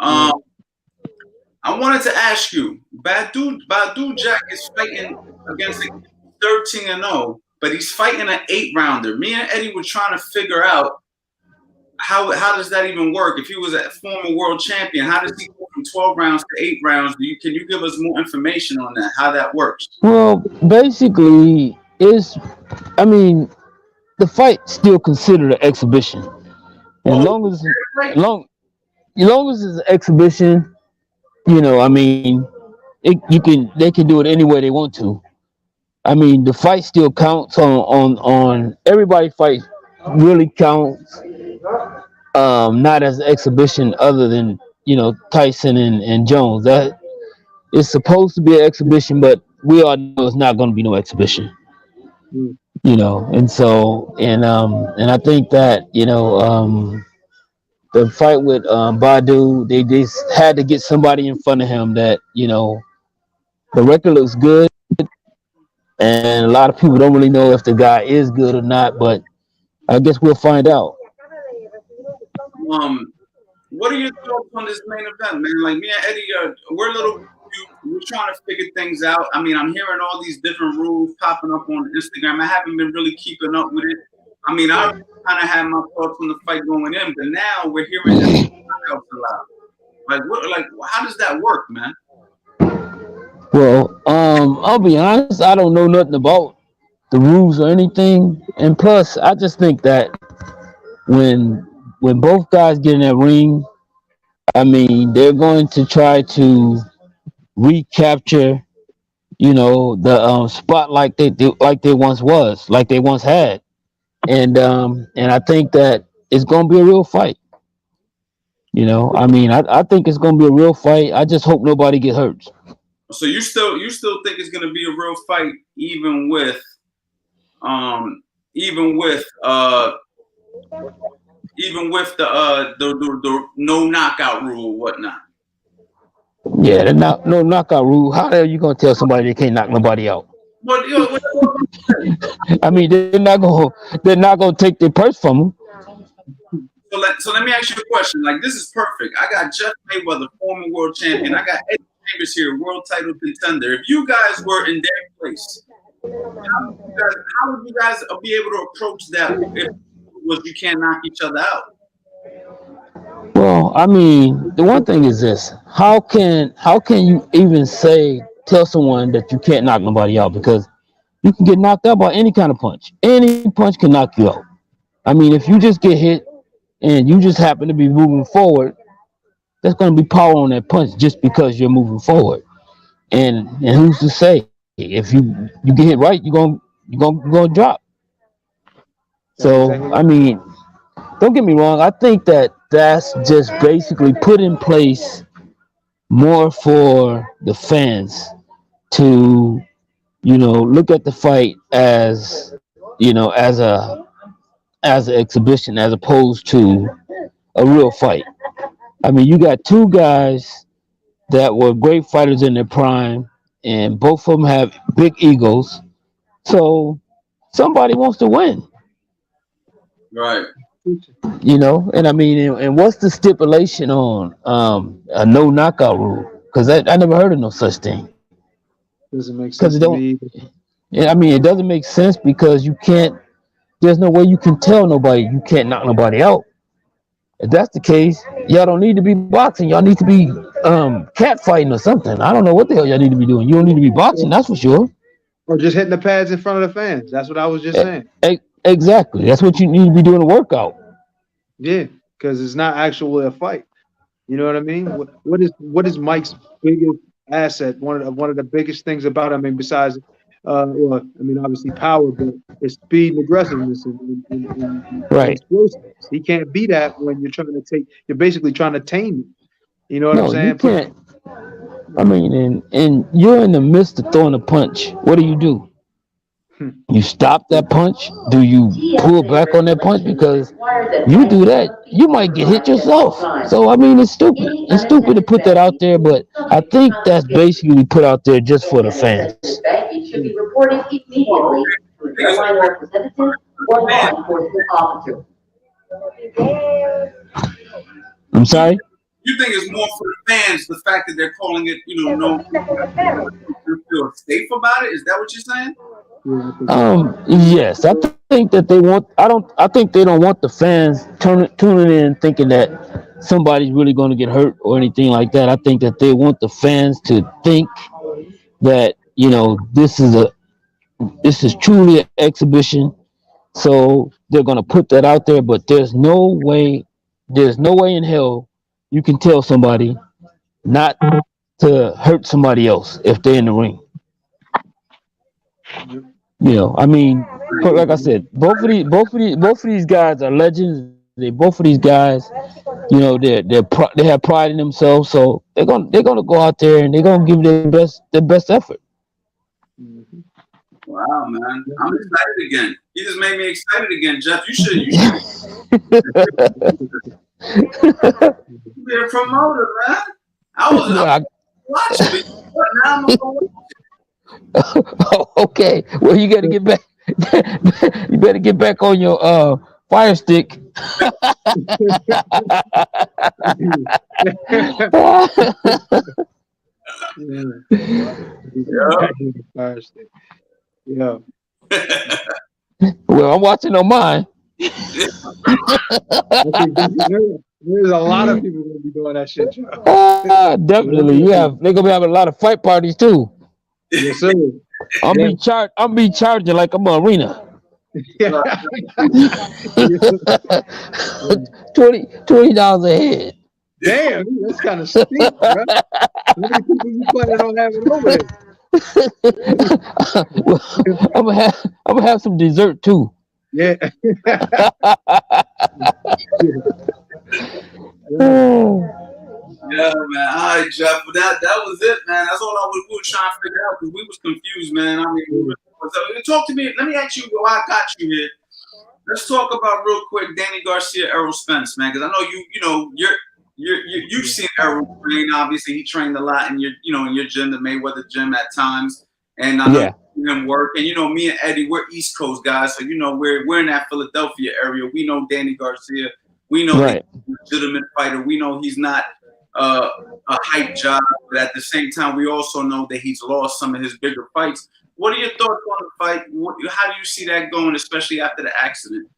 Yeah. I wanted to ask you, Badu Jack is fighting against a 13-0, but he's fighting an 8-rounder. Me and Eddie were trying to figure out how does that even work? If he was a former world champion, how does he go from 12 rounds to 8 rounds? Can you give us more information on that? How that works? Well, basically, I mean, the fight still considered an exhibition. And Oh, long as right. long as it's an exhibition, I mean, they can do it any way they want to. I mean, the fight still counts on everybody fight really counts. Not as an exhibition, other than Tyson and Jones. That it's supposed to be an exhibition, but we all know it's not going to be no exhibition. Mm. And so and I think that the fight with Badu, they just had to get somebody in front of him that the record looks good, and a lot of people don't really know if the guy is good or not. But I guess we'll find out. What are your thoughts on this main event, man? Like me and Eddie, we're a little confused. We're trying to figure things out. I mean, I'm hearing all these different rules popping up on Instagram. I haven't been really keeping up with it. I mean, I kind of had my thoughts on the fight going in, but now we're hearing this knockouts a lot. Like, how does that work, man? Well, I'll be honest, I don't know nothing about the rules or anything, and plus, I just think that when both guys get in that ring, I mean, they're going to try to recapture, the spot like they once was, like they once had, and I think that it's going to be a real fight. I mean, I think it's going to be a real fight. I just hope nobody get hurt. So you still think it's going to be a real fight, even with the no knockout rule, whatnot. Yeah, no knockout rule. How the hell you gonna tell somebody they can't knock nobody out? But I mean, they're not gonna take their purse from them. So let me ask you a question. Like, this is perfect. I got Jeff Mayweather, former world champion. I got Eddie Chambers here, world title contender. If you guys were in their place, how would you guys be able to approach that if you can't knock each other out? Well, I mean, the one thing is this: how can you even tell someone that you can't knock nobody out? Because you can get knocked out by any kind of punch. Any punch can knock you out. I mean, if you just get hit and you just happen to be moving forward, there's going to be power on that punch just because you're moving forward. And who's to say if you get hit right, you're gonna drop. So I mean, don't get me wrong. I think that that's just basically put in place more for the fans to, look at the fight as, as an exhibition as opposed to a real fight. I mean, you got two guys that were great fighters in their prime, and both of them have big egos. So somebody wants to win. Right. And I mean, and what's the stipulation on a no knockout rule? Because I never heard of no such thing. Doesn't make sense It to don't. me. Yeah, I mean, it doesn't make sense because you can't. There's no way you can tell nobody you can't knock nobody out. If that's the case, y'all don't need to be boxing. Y'all need to be cat fighting or something. I don't know what the hell y'all need to be doing. You don't need to be boxing, that's for sure. Or just hitting the pads in front of the fans. That's what I was just saying. Exactly. That's what you need to be doing a workout. Yeah, because it's not actually a fight. You know what I mean? What is Mike's biggest asset? One of the biggest things about him, I mean, besides, obviously power, but it's speed and aggressiveness and Right. explosiveness. He can't be that when you're basically trying to tame him. You know what I'm saying? You can't. I mean, and you're in the midst of throwing a punch. What do? You stop that punch? Do you pull back on that punch? Because you do that, you might get hit yourself. So I mean, it's stupid. It's stupid to put that out there, but I think that's basically put out there just for the fans. airline representative or law enforcement officer. I'm sorry? You think it's more for the fans, the fact that they're calling it, no, you feel safe about it? Is that what you're saying? Yes, I think that they want. I think they don't want the fans tuning in thinking that somebody's really going to get hurt or anything like that. I think that they want the fans to think that this is truly an exhibition. So they're going to put that out there, but there's no way in hell you can tell somebody not to hurt somebody else if they're in the ring. I mean, like I said, both of these guys are legends. Both of these guys, they have pride in themselves. So they're gonna go out there and they're gonna give their best effort. Wow, man, I'm excited again. You just made me excited again, Jeff. You should be a promoter, man. I was watching, but now I'm gonna go. Okay, well you got to get back. You better get back on your fire stick. Yeah. Well, I'm watching on mine. There's a lot of people gonna be doing that shit, Joe. Definitely. They're gonna be having a lot of fight parties too. Yes, sir. I'm be charging like I'm an arena. Yeah. $20 a head. Damn, that's kind of steep, bro. How many people you planning on having over there? I'm gonna have some dessert too. Yeah. Yeah, man. All right, Jeff. But that was it, man. That's all we were trying to figure out because we was confused, man. I mean, talk to me. Let me ask you why I got you here. Let's talk about real quick Danny Garcia, Errol Spence, man. Because I know you've seen Errol train. Obviously, he trained a lot in your gym, the Mayweather gym at times, and I know you've seen him work. And me and Eddie, we're East Coast guys, so we're in that Philadelphia area. We know Danny Garcia. We know he's a legitimate fighter. We know he's not a hype job, but at the same time, we also know that he's lost some of his bigger fights. What are your thoughts on the fight? How do you see that going, especially after the accident?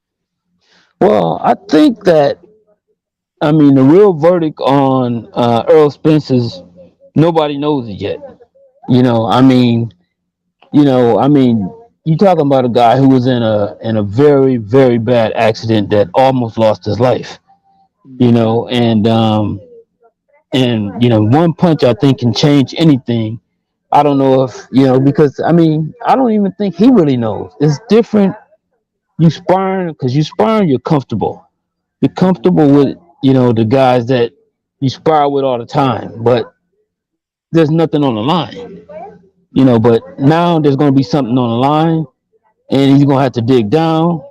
Well, I think that, the real verdict on Errol Spence is nobody knows it yet. You talking about a guy who was in a very, very bad accident that almost lost his life. And one punch I think can change anything. I don't know if because I don't even think he really knows. It's different. You sparring because you're comfortable. You're comfortable with the guys that you spar with all the time, but there's nothing on the line. But now there's going to be something on the line, and he's going to have to dig down,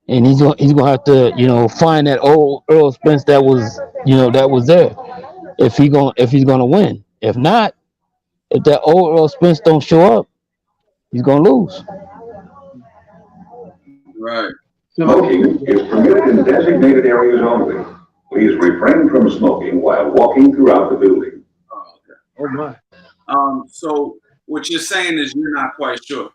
and he's going to have to find that old Earl Spence that was there. If he's going to win. If not, if that old Earl Spence don't show up, he's going to lose. Right. Smoking is permitted in designated areas only. Please refrain from smoking while walking throughout the building. Oh, okay. Oh my. So what you're saying is you're not quite sure.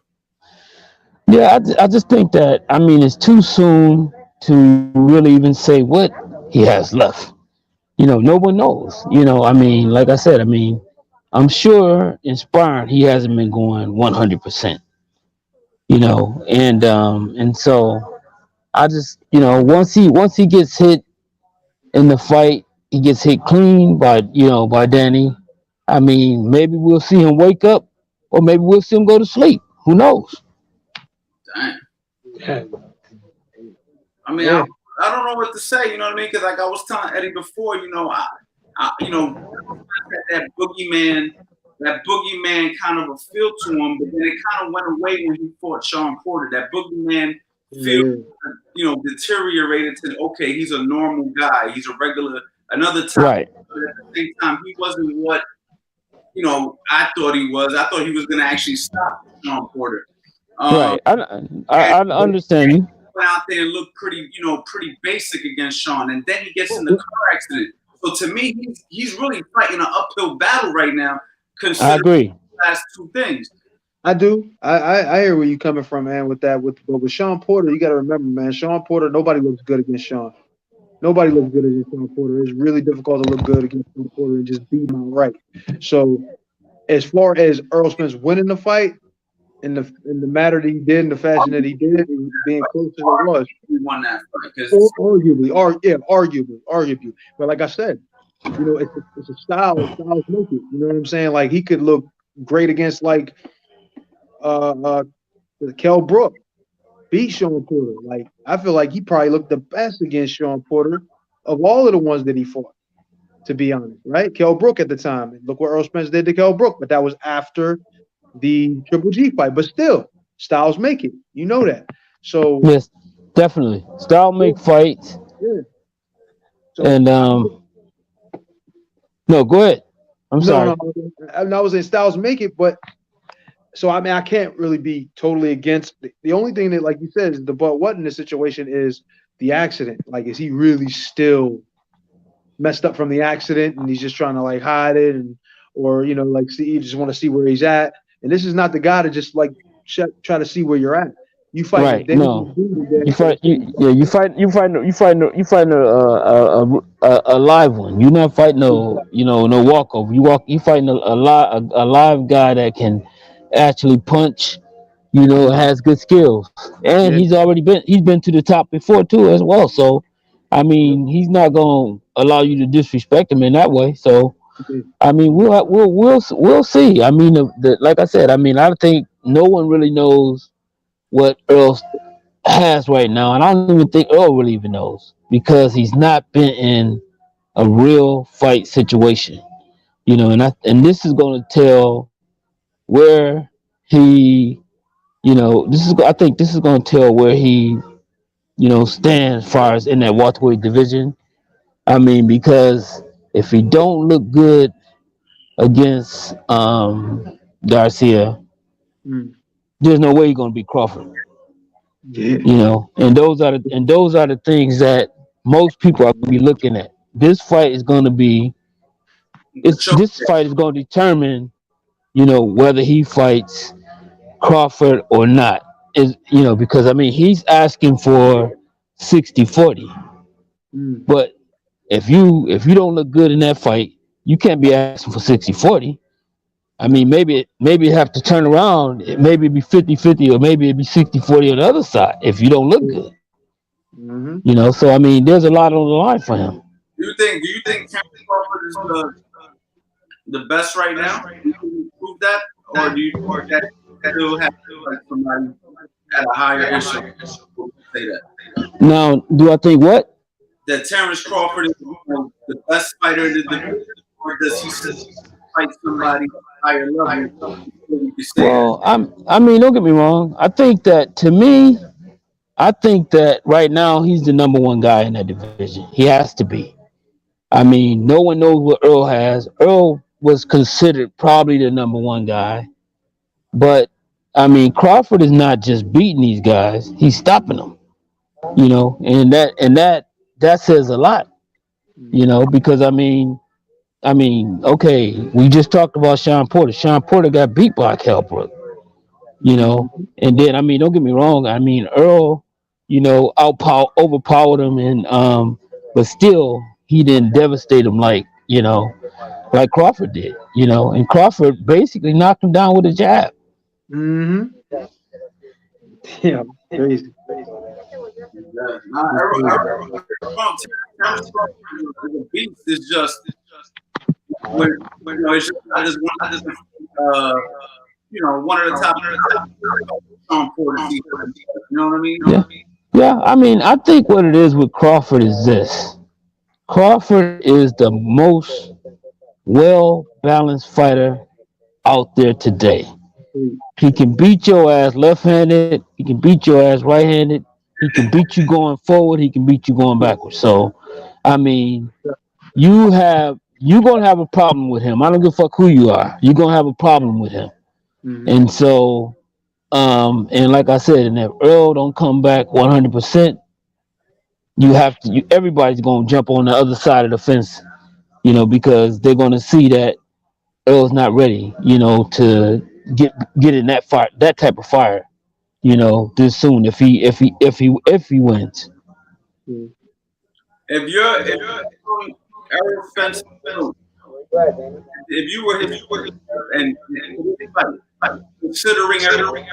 Yeah, I just think that it's too soon to really even say what he has left. No one knows. Like I said, I'm sure in sparring he hasn't been going 100%. And so I just once he gets hit in the fight, he gets hit clean by Danny. Maybe we'll see him wake up, or maybe we'll see him go to sleep. Who knows? Dang. Yeah. I don't know what to say. You know what I mean? Because like I was telling Eddie before, that boogeyman kind of a feel to him, but then it kind of went away when he fought Sean Porter. That boogeyman feel, deteriorated to okay, he's a normal guy. He's a regular. Another time, right. But at the same time, he wasn't what I thought he was. I thought he was going to actually stop Sean Porter. Right. I understand you. Went out there and looked pretty, pretty basic against Sean, and then he gets in the car accident. So to me, he's really fighting an uphill battle right now. I agree. The last two things. I do. I hear where you coming from, man. With that, but with Sean Porter, you got to remember, man. Sean Porter, nobody looks good against Sean. Nobody looks good against Sean Porter. It's really difficult to look good against Sean Porter and just beat him outright. So, as far as Errol Spence winning the fight, in the matter that he did, in the fashion that he did, and being close as it was, he won that fight. Arguably. But like I said, it's a style. Styles make it. You know what I'm saying? Like he could look great against like Kell Brook, beat Sean Porter. Like I feel like he probably looked the best against Sean Porter of all of the ones that he fought. To be honest, right? Kell Brook at the time. Look what Earl Spence did to Kell Brook, but that was after the Triple G fight. But still, styles make it. You know that. So yes, definitely. Style make fights. Yeah. So, and no, go ahead. I'm sorry. No, I was saying styles make it, but so I mean I can't really be totally against the only thing that, like you said, is the but what in this situation is the accident. Like, is he really still messed up from the accident and he's just trying to like hide it, and or like you just want to see where he's at? And this is not the guy to just like try to see where you're at. You fight right? No, you fight a live one. You're not fighting no walkover. You fighting a live guy that can actually punch. Has good skills, and he's been to the top before too as well. So, I mean, he's not gonna allow you to disrespect him in that way. So, I mean, we'll see. I mean, like I said, I mean, I think no one really knows what Earl has right now, and I don't even think Earl really even knows because he's not been in a real fight situation. And this is going to tell where he, I think this is going to tell where he, stands as far as in that welterweight division. I mean, because if he don't look good against Garcia, there's no way he's going to beat Crawford. Yeah. And those are the things that most people are going to be looking at. This fight is going to be, this fight is going to determine, whether he fights Crawford or not. Because I mean he's asking for 60-40. But if you don't look good in that fight, you can't be asking for 60-40. I mean, maybe have to turn around. Maybe it be 50-50, or maybe it be 60-40 on the other side if you don't look good. So I mean, there's a lot on the line for him. Do you think Cameron Crawford is the best right now? Do you prove that, or do you that still have to like somebody at a higher issue say that? Now, do I think what? That Terrence Crawford is the best fighter in the division, or does he still fight somebody higher level? Well, I mean, don't get me wrong. I think that right now he's the number one guy in that division. He has to be. I mean, no one knows what Earl has. Earl was considered probably the number one guy, but I mean, Crawford is not just beating these guys; he's stopping them. And that says a lot. Because I mean, okay, we just talked about Sean Porter. Sean Porter got beat by Kell Brook. And then I mean, don't get me wrong. I mean, Earl, overpowered him, and but still he didn't devastate him like Crawford did. And Crawford basically knocked him down with a jab. Yeah, crazy. The beast is just when it's just one of the top. You know what I mean? Yeah. I mean, I think what it is with Crawford is this: Crawford is the most well-balanced fighter out there today. He can beat your ass left-handed. He can beat your ass right-handed. He can beat you going forward. He can beat you going backwards. So, I mean, you're gonna have a problem with him. I don't give a fuck who you are. You're gonna have a problem with him. And so, And like I said, and if Earl don't come back 100%, everybody's gonna jump on the other side of the fence, because they're gonna see that Earl's not ready, to get in that type of fire, this soon if he wins. If you're Errol Spence, if you were his and considering everything,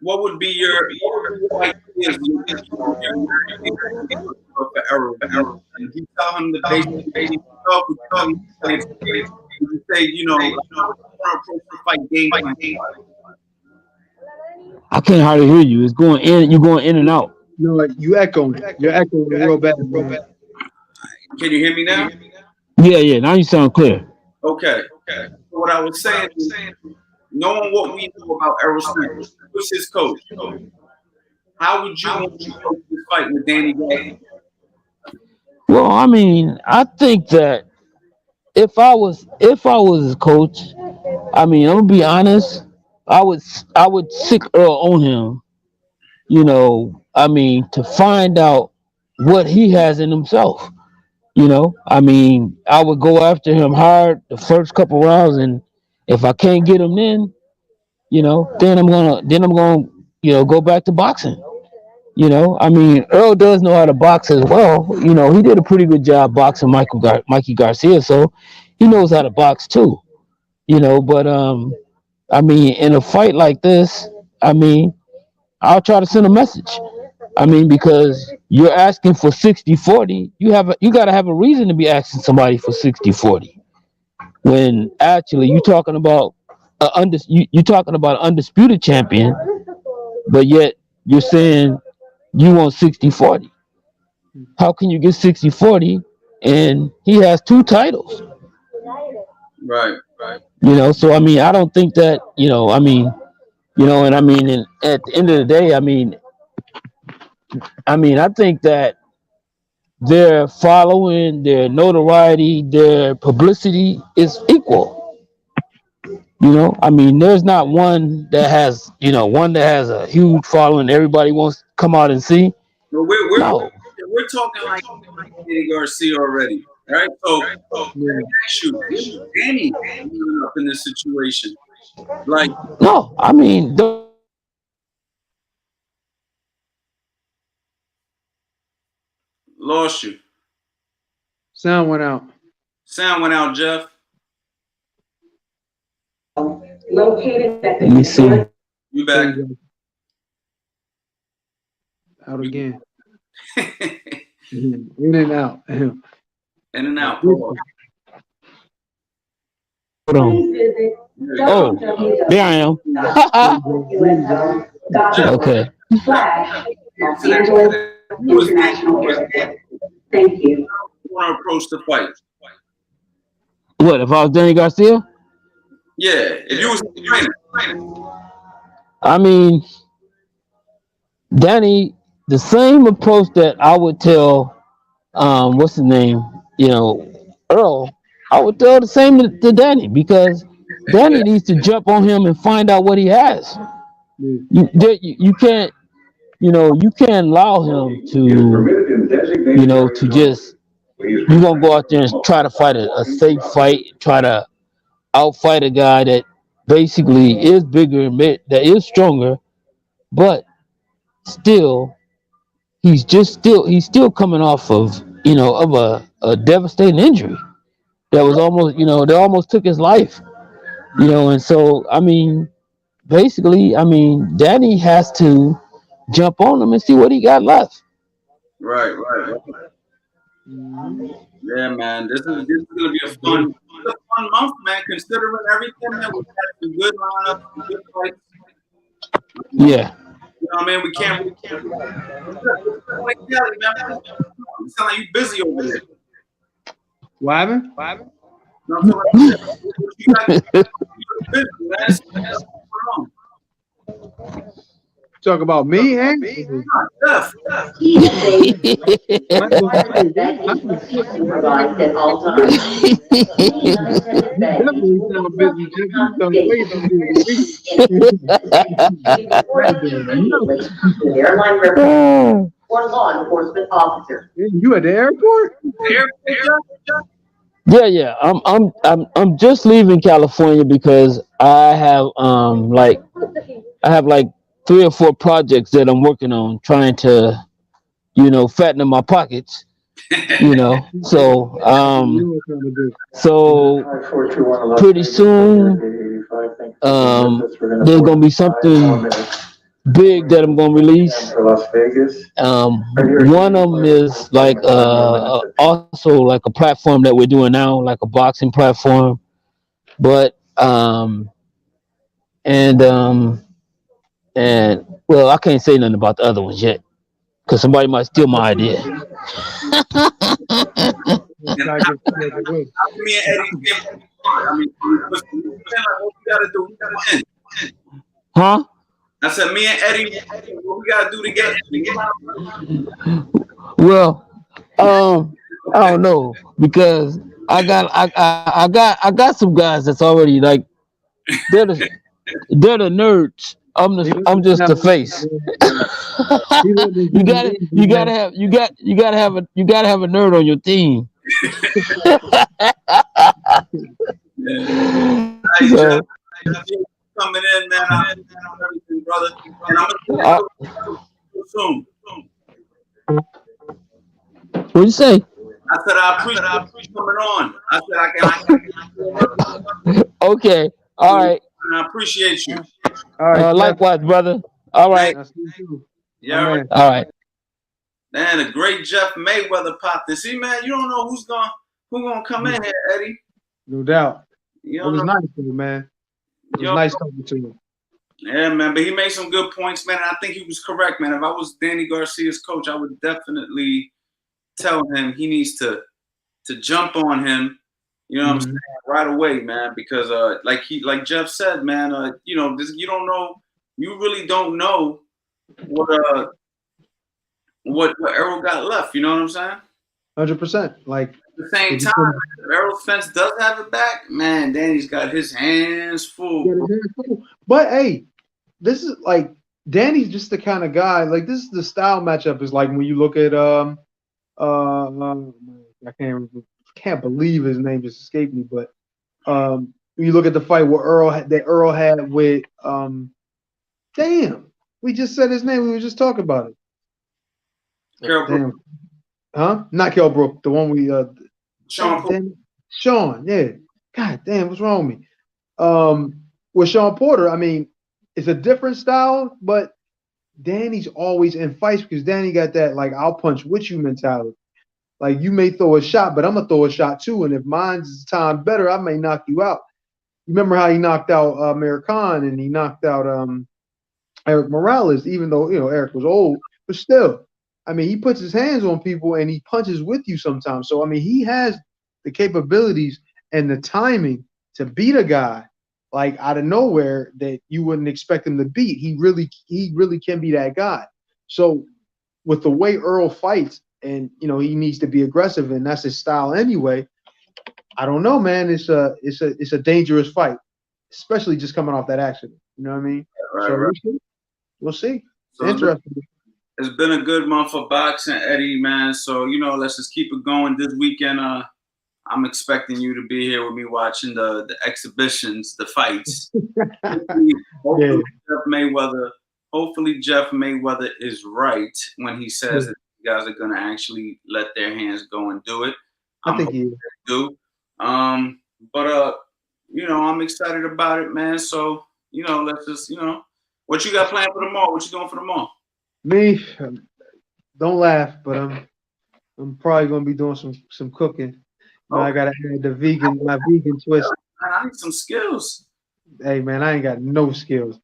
what would be your ideas for Errol? And you tell him the basic stuff. You say, approach the fight game plan. I can't hardly hear you. It's going in. You're going in and out. No, you echoing. You're echoing real bad. Can you hear me now? Yeah. Now you sound clear. Okay. So what I was saying is, knowing what we know about Errol Spence, who's his coach? How would you want to coach this fight with Danny Garcia? Well, I mean, I think that if I was his coach, I mean, I'm gonna be honest. I would sick Earl on him. I mean, to find out what he has in himself. I mean, I would go after him hard the first couple rounds, and if I can't get him then I'm gonna go back to boxing. I mean, Earl does know how to box as well. He did a pretty good job boxing Mikey Garcia, so he knows how to box too. But I mean, in a fight like this, I mean, I'll try to send a message. I mean, because you're asking for 60-40, you got to have a reason to be asking somebody for 60-40. When actually you're talking about you're talking about an undisputed champion, but yet you're saying you want 60-40. How can you get 60-40 and he has 2 titles? Right. So I mean, I don't think that, I mean, and I mean, and at the end of the day, I mean, I think that their following, their notoriety, their publicity is equal. I mean, there's not one that has a huge following everybody wants to come out and see. Well, we're talking like Danny Garcia already, right? So Danny ended up in this situation. Like, no, I mean, lost you. Sound went out. Sound went out, Jeff. Located at let me see. You back? Out again. In and out. In and out. Hold on. Oh, there I am. Okay. Los Angeles International Airport. Thank you. You want to approach the fight? What, if I was Danny Garcia? Yeah, if you was training. I mean, Danny, the same approach that I would tell, what's his name, Earl, I would tell the same to Danny, because Danny needs to jump on him and find out what he has. You can't, you can't allow him to just, you're gonna go out there and try to fight a safe fight, try to outfight a guy that basically is bigger and that is stronger, but still he's still coming off of a devastating injury that was almost that almost took his life, and so I mean, basically, I mean, Danny has to jump on him and see what he got left. Right. Yeah, man. This is gonna be a fun month, man. Considering everything, man, we've had some good lineups, some good fights. Yeah. You know what I mean? We can't. You sound like you busy over there. What happened? No, I'm talking about you got busy, man. What's going on? Talk about me, Hank? Jeff. He is safe. Requirement that he must be supervised at all times. Any unattended You baggage definitely will sound be busy, subject to Jeff. You sound way confiscation. busier than me. Be reported immediately to an airline representative or law enforcement officer. You at the airport? Yeah. I'm just leaving California because I have like 3 or 4 projects that I'm working on, trying to fatten up my pockets. So You know what I'm trying to do. so pretty soon there's gonna be something big that I'm gonna release. One of them is like also like a platform that we're doing now, like a boxing platform. But and and well, I can't say nothing about the other ones yet because somebody might steal my idea. Gotta get somebody to win. Me and Eddie came on. I mean, what we gotta do? We gotta end. Huh? I said, me and Eddie, what we gotta do together? Well, I don't know because I got some guys that's already like they're the they're the nerds. I'm just the face. You gotta have a nerd on your team. Hey, So Jeff, coming in, man. I appreciate everything, brother. And I'm gonna see you soon. what you say? I said I appreciate you coming on. I said I can. Okay. All right. I appreciate you. All right, Jeff. Likewise, brother. All right. I'll see you too. Yeah, My right. man. All right. Man, the great Jeff Mayweather popped in. See, man, you don't know who's gonna come in here, Eddie. No doubt. You It don't was know. nice, though, man. It was Yo. nice talking to you. Yeah, man, but he made some good points, man. And I think he was correct, man. If I was Danny Garcia's coach, I would definitely tell him he needs to jump on him. You know what I'm saying? Right away, man. Because like Jeff said, man, you really don't know what Errol got left. You know what I'm saying? 100%. Like At the same time, if Errol Spence does have it back, man, Danny's got his hands full. But hey, this is like Danny's just the kind of guy. Like this is the style matchup. Is like when you look at I can't believe his name just escaped me. But when you look at the fight where Earl had with damn, we just said his name. We were just talking about it. Carol Brooks. Huh? Not Kell Brook. The one we Sean. yeah. God damn, what's wrong with me? With Sean Porter, I mean, it's a different style, but Danny's always in fights because Danny got that like I'll punch with you mentality. Like you may throw a shot, but I'm gonna throw a shot too. And if mine's timed better, I may knock you out. Remember how he knocked out Amir Khan and he knocked out Eric Morales, even though Eric was old, but still. I mean, he puts his hands on people and he punches with you sometimes. So I mean, he has the capabilities and the timing to beat a guy like out of nowhere that you wouldn't expect him to beat. He really can be that guy. So with the way Earl fights, and he needs to be aggressive, and that's his style anyway. I don't know, man. It's a dangerous fight, especially just coming off that accident. You know what I mean? Right. We'll see. So Interesting. It's been a good month for boxing, Eddie, man. So let's just keep it going this weekend. I'm expecting you to be here with me watching the exhibitions, the fights. Hopefully Jeff Mayweather is right when he says that you guys are gonna actually let their hands go and do it. I think he do. But I'm excited about it, man. So let's just what you got planned for tomorrow? What you doing for tomorrow? Me, don't laugh, but I'm probably gonna be doing some cooking. I gotta add my vegan twist. I need some skills. Hey man, I ain't got no skills.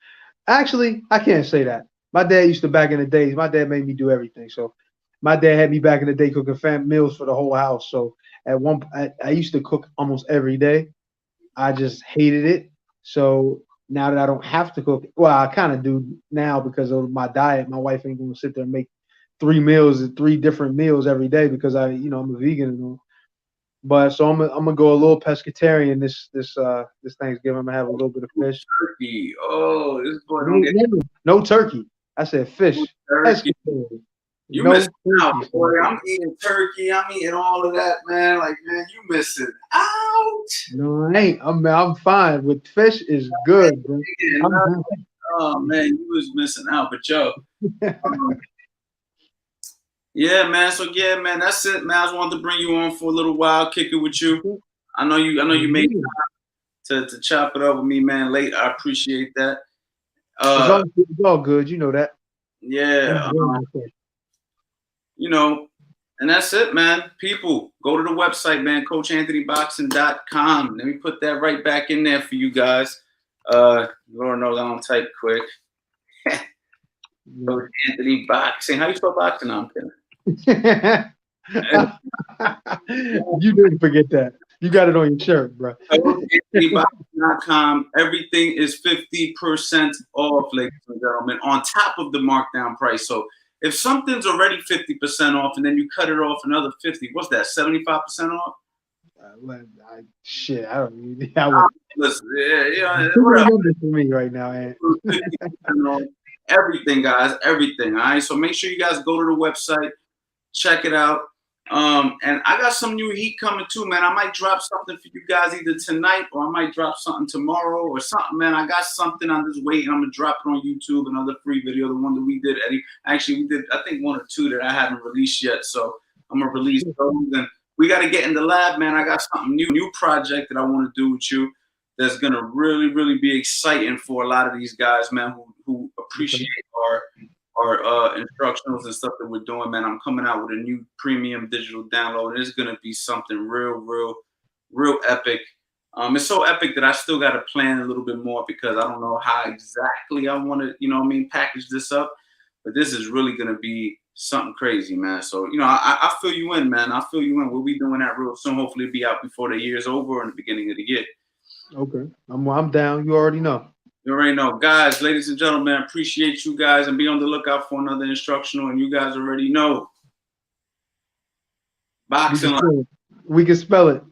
Actually, I can't say that. My dad used to back in the days. My dad made me do everything. So my dad had me back in the day cooking meals for the whole house. So I used to cook almost every day. I just hated it. So now that I don't have to cook. Well, I kind of do now because of my diet. My wife ain't gonna sit there and make 3 different meals every day because I'm a vegan and all. But so I'm gonna go a little pescatarian this Thanksgiving. I'm gonna have a little bit of fish. Turkey. Oh, this boy don't get No turkey. I said fish. turkey. Pescatarian. You No missing out, turkey. boy. I'm eating turkey. I'm eating all of that, man. Like, man, you missing out. No, I ain't. I'm fine. With fish is good, bro. I'm good. Oh man, you was missing out. But yo, yeah, man. So yeah, man, that's it, man. I just wanted to bring you on for a little while, kick it with you. I know you made time to chop it up with me, man. Late, I appreciate that. It's all good. You know that. Yeah, and that's it, man. People, go to the website, man, CoachAnthonyBoxing.com. Let me put that right back in there for you guys. Lord knows I don't type quick. Coach Anthony Boxing. How you spell boxing? No, I'm kidding. You didn't forget that. You got it on your shirt, bro. CoachAnthonyBoxing.com. Everything is 50% off, ladies and gentlemen, on top of the markdown price. So if something's already 50% off and then you cut it off another 50, what's that? 75% off? Shit, I don't need. Listen, yeah, for me right now, man. Everything, guys, everything. All right, so make sure you guys go to the website, check it out. And I got some new heat coming too, man. I might drop something for you guys either tonight or I might drop something tomorrow or something, man. I got something. I'm just waiting. I'm gonna drop it on YouTube, another free video, the one that we did, Eddie. Actually, we did, I think, 1 or 2 that I haven't released yet. So I'm gonna release those. And we got to get in the lab, man. I got something new project that I want to do with you that's gonna really, really be exciting for a lot of these guys, man, who appreciate our instructionals and stuff that we're doing, man. I'm coming out with a new premium digital download. It's gonna be something real epic. It's so epic that I still got to plan a little bit more because I don't know how exactly I want to, package this up. But this is really gonna be something crazy, man. So, I fill you in, man. I fill you in. We'll be doing that real soon. Hopefully, it'll be out before the year's over or in the beginning of the year. Okay, I'm down. You already know. You already know. Guys, ladies and gentlemen, I appreciate you guys and be on the lookout for another instructional. And you guys already know. Boxing. We can spell it.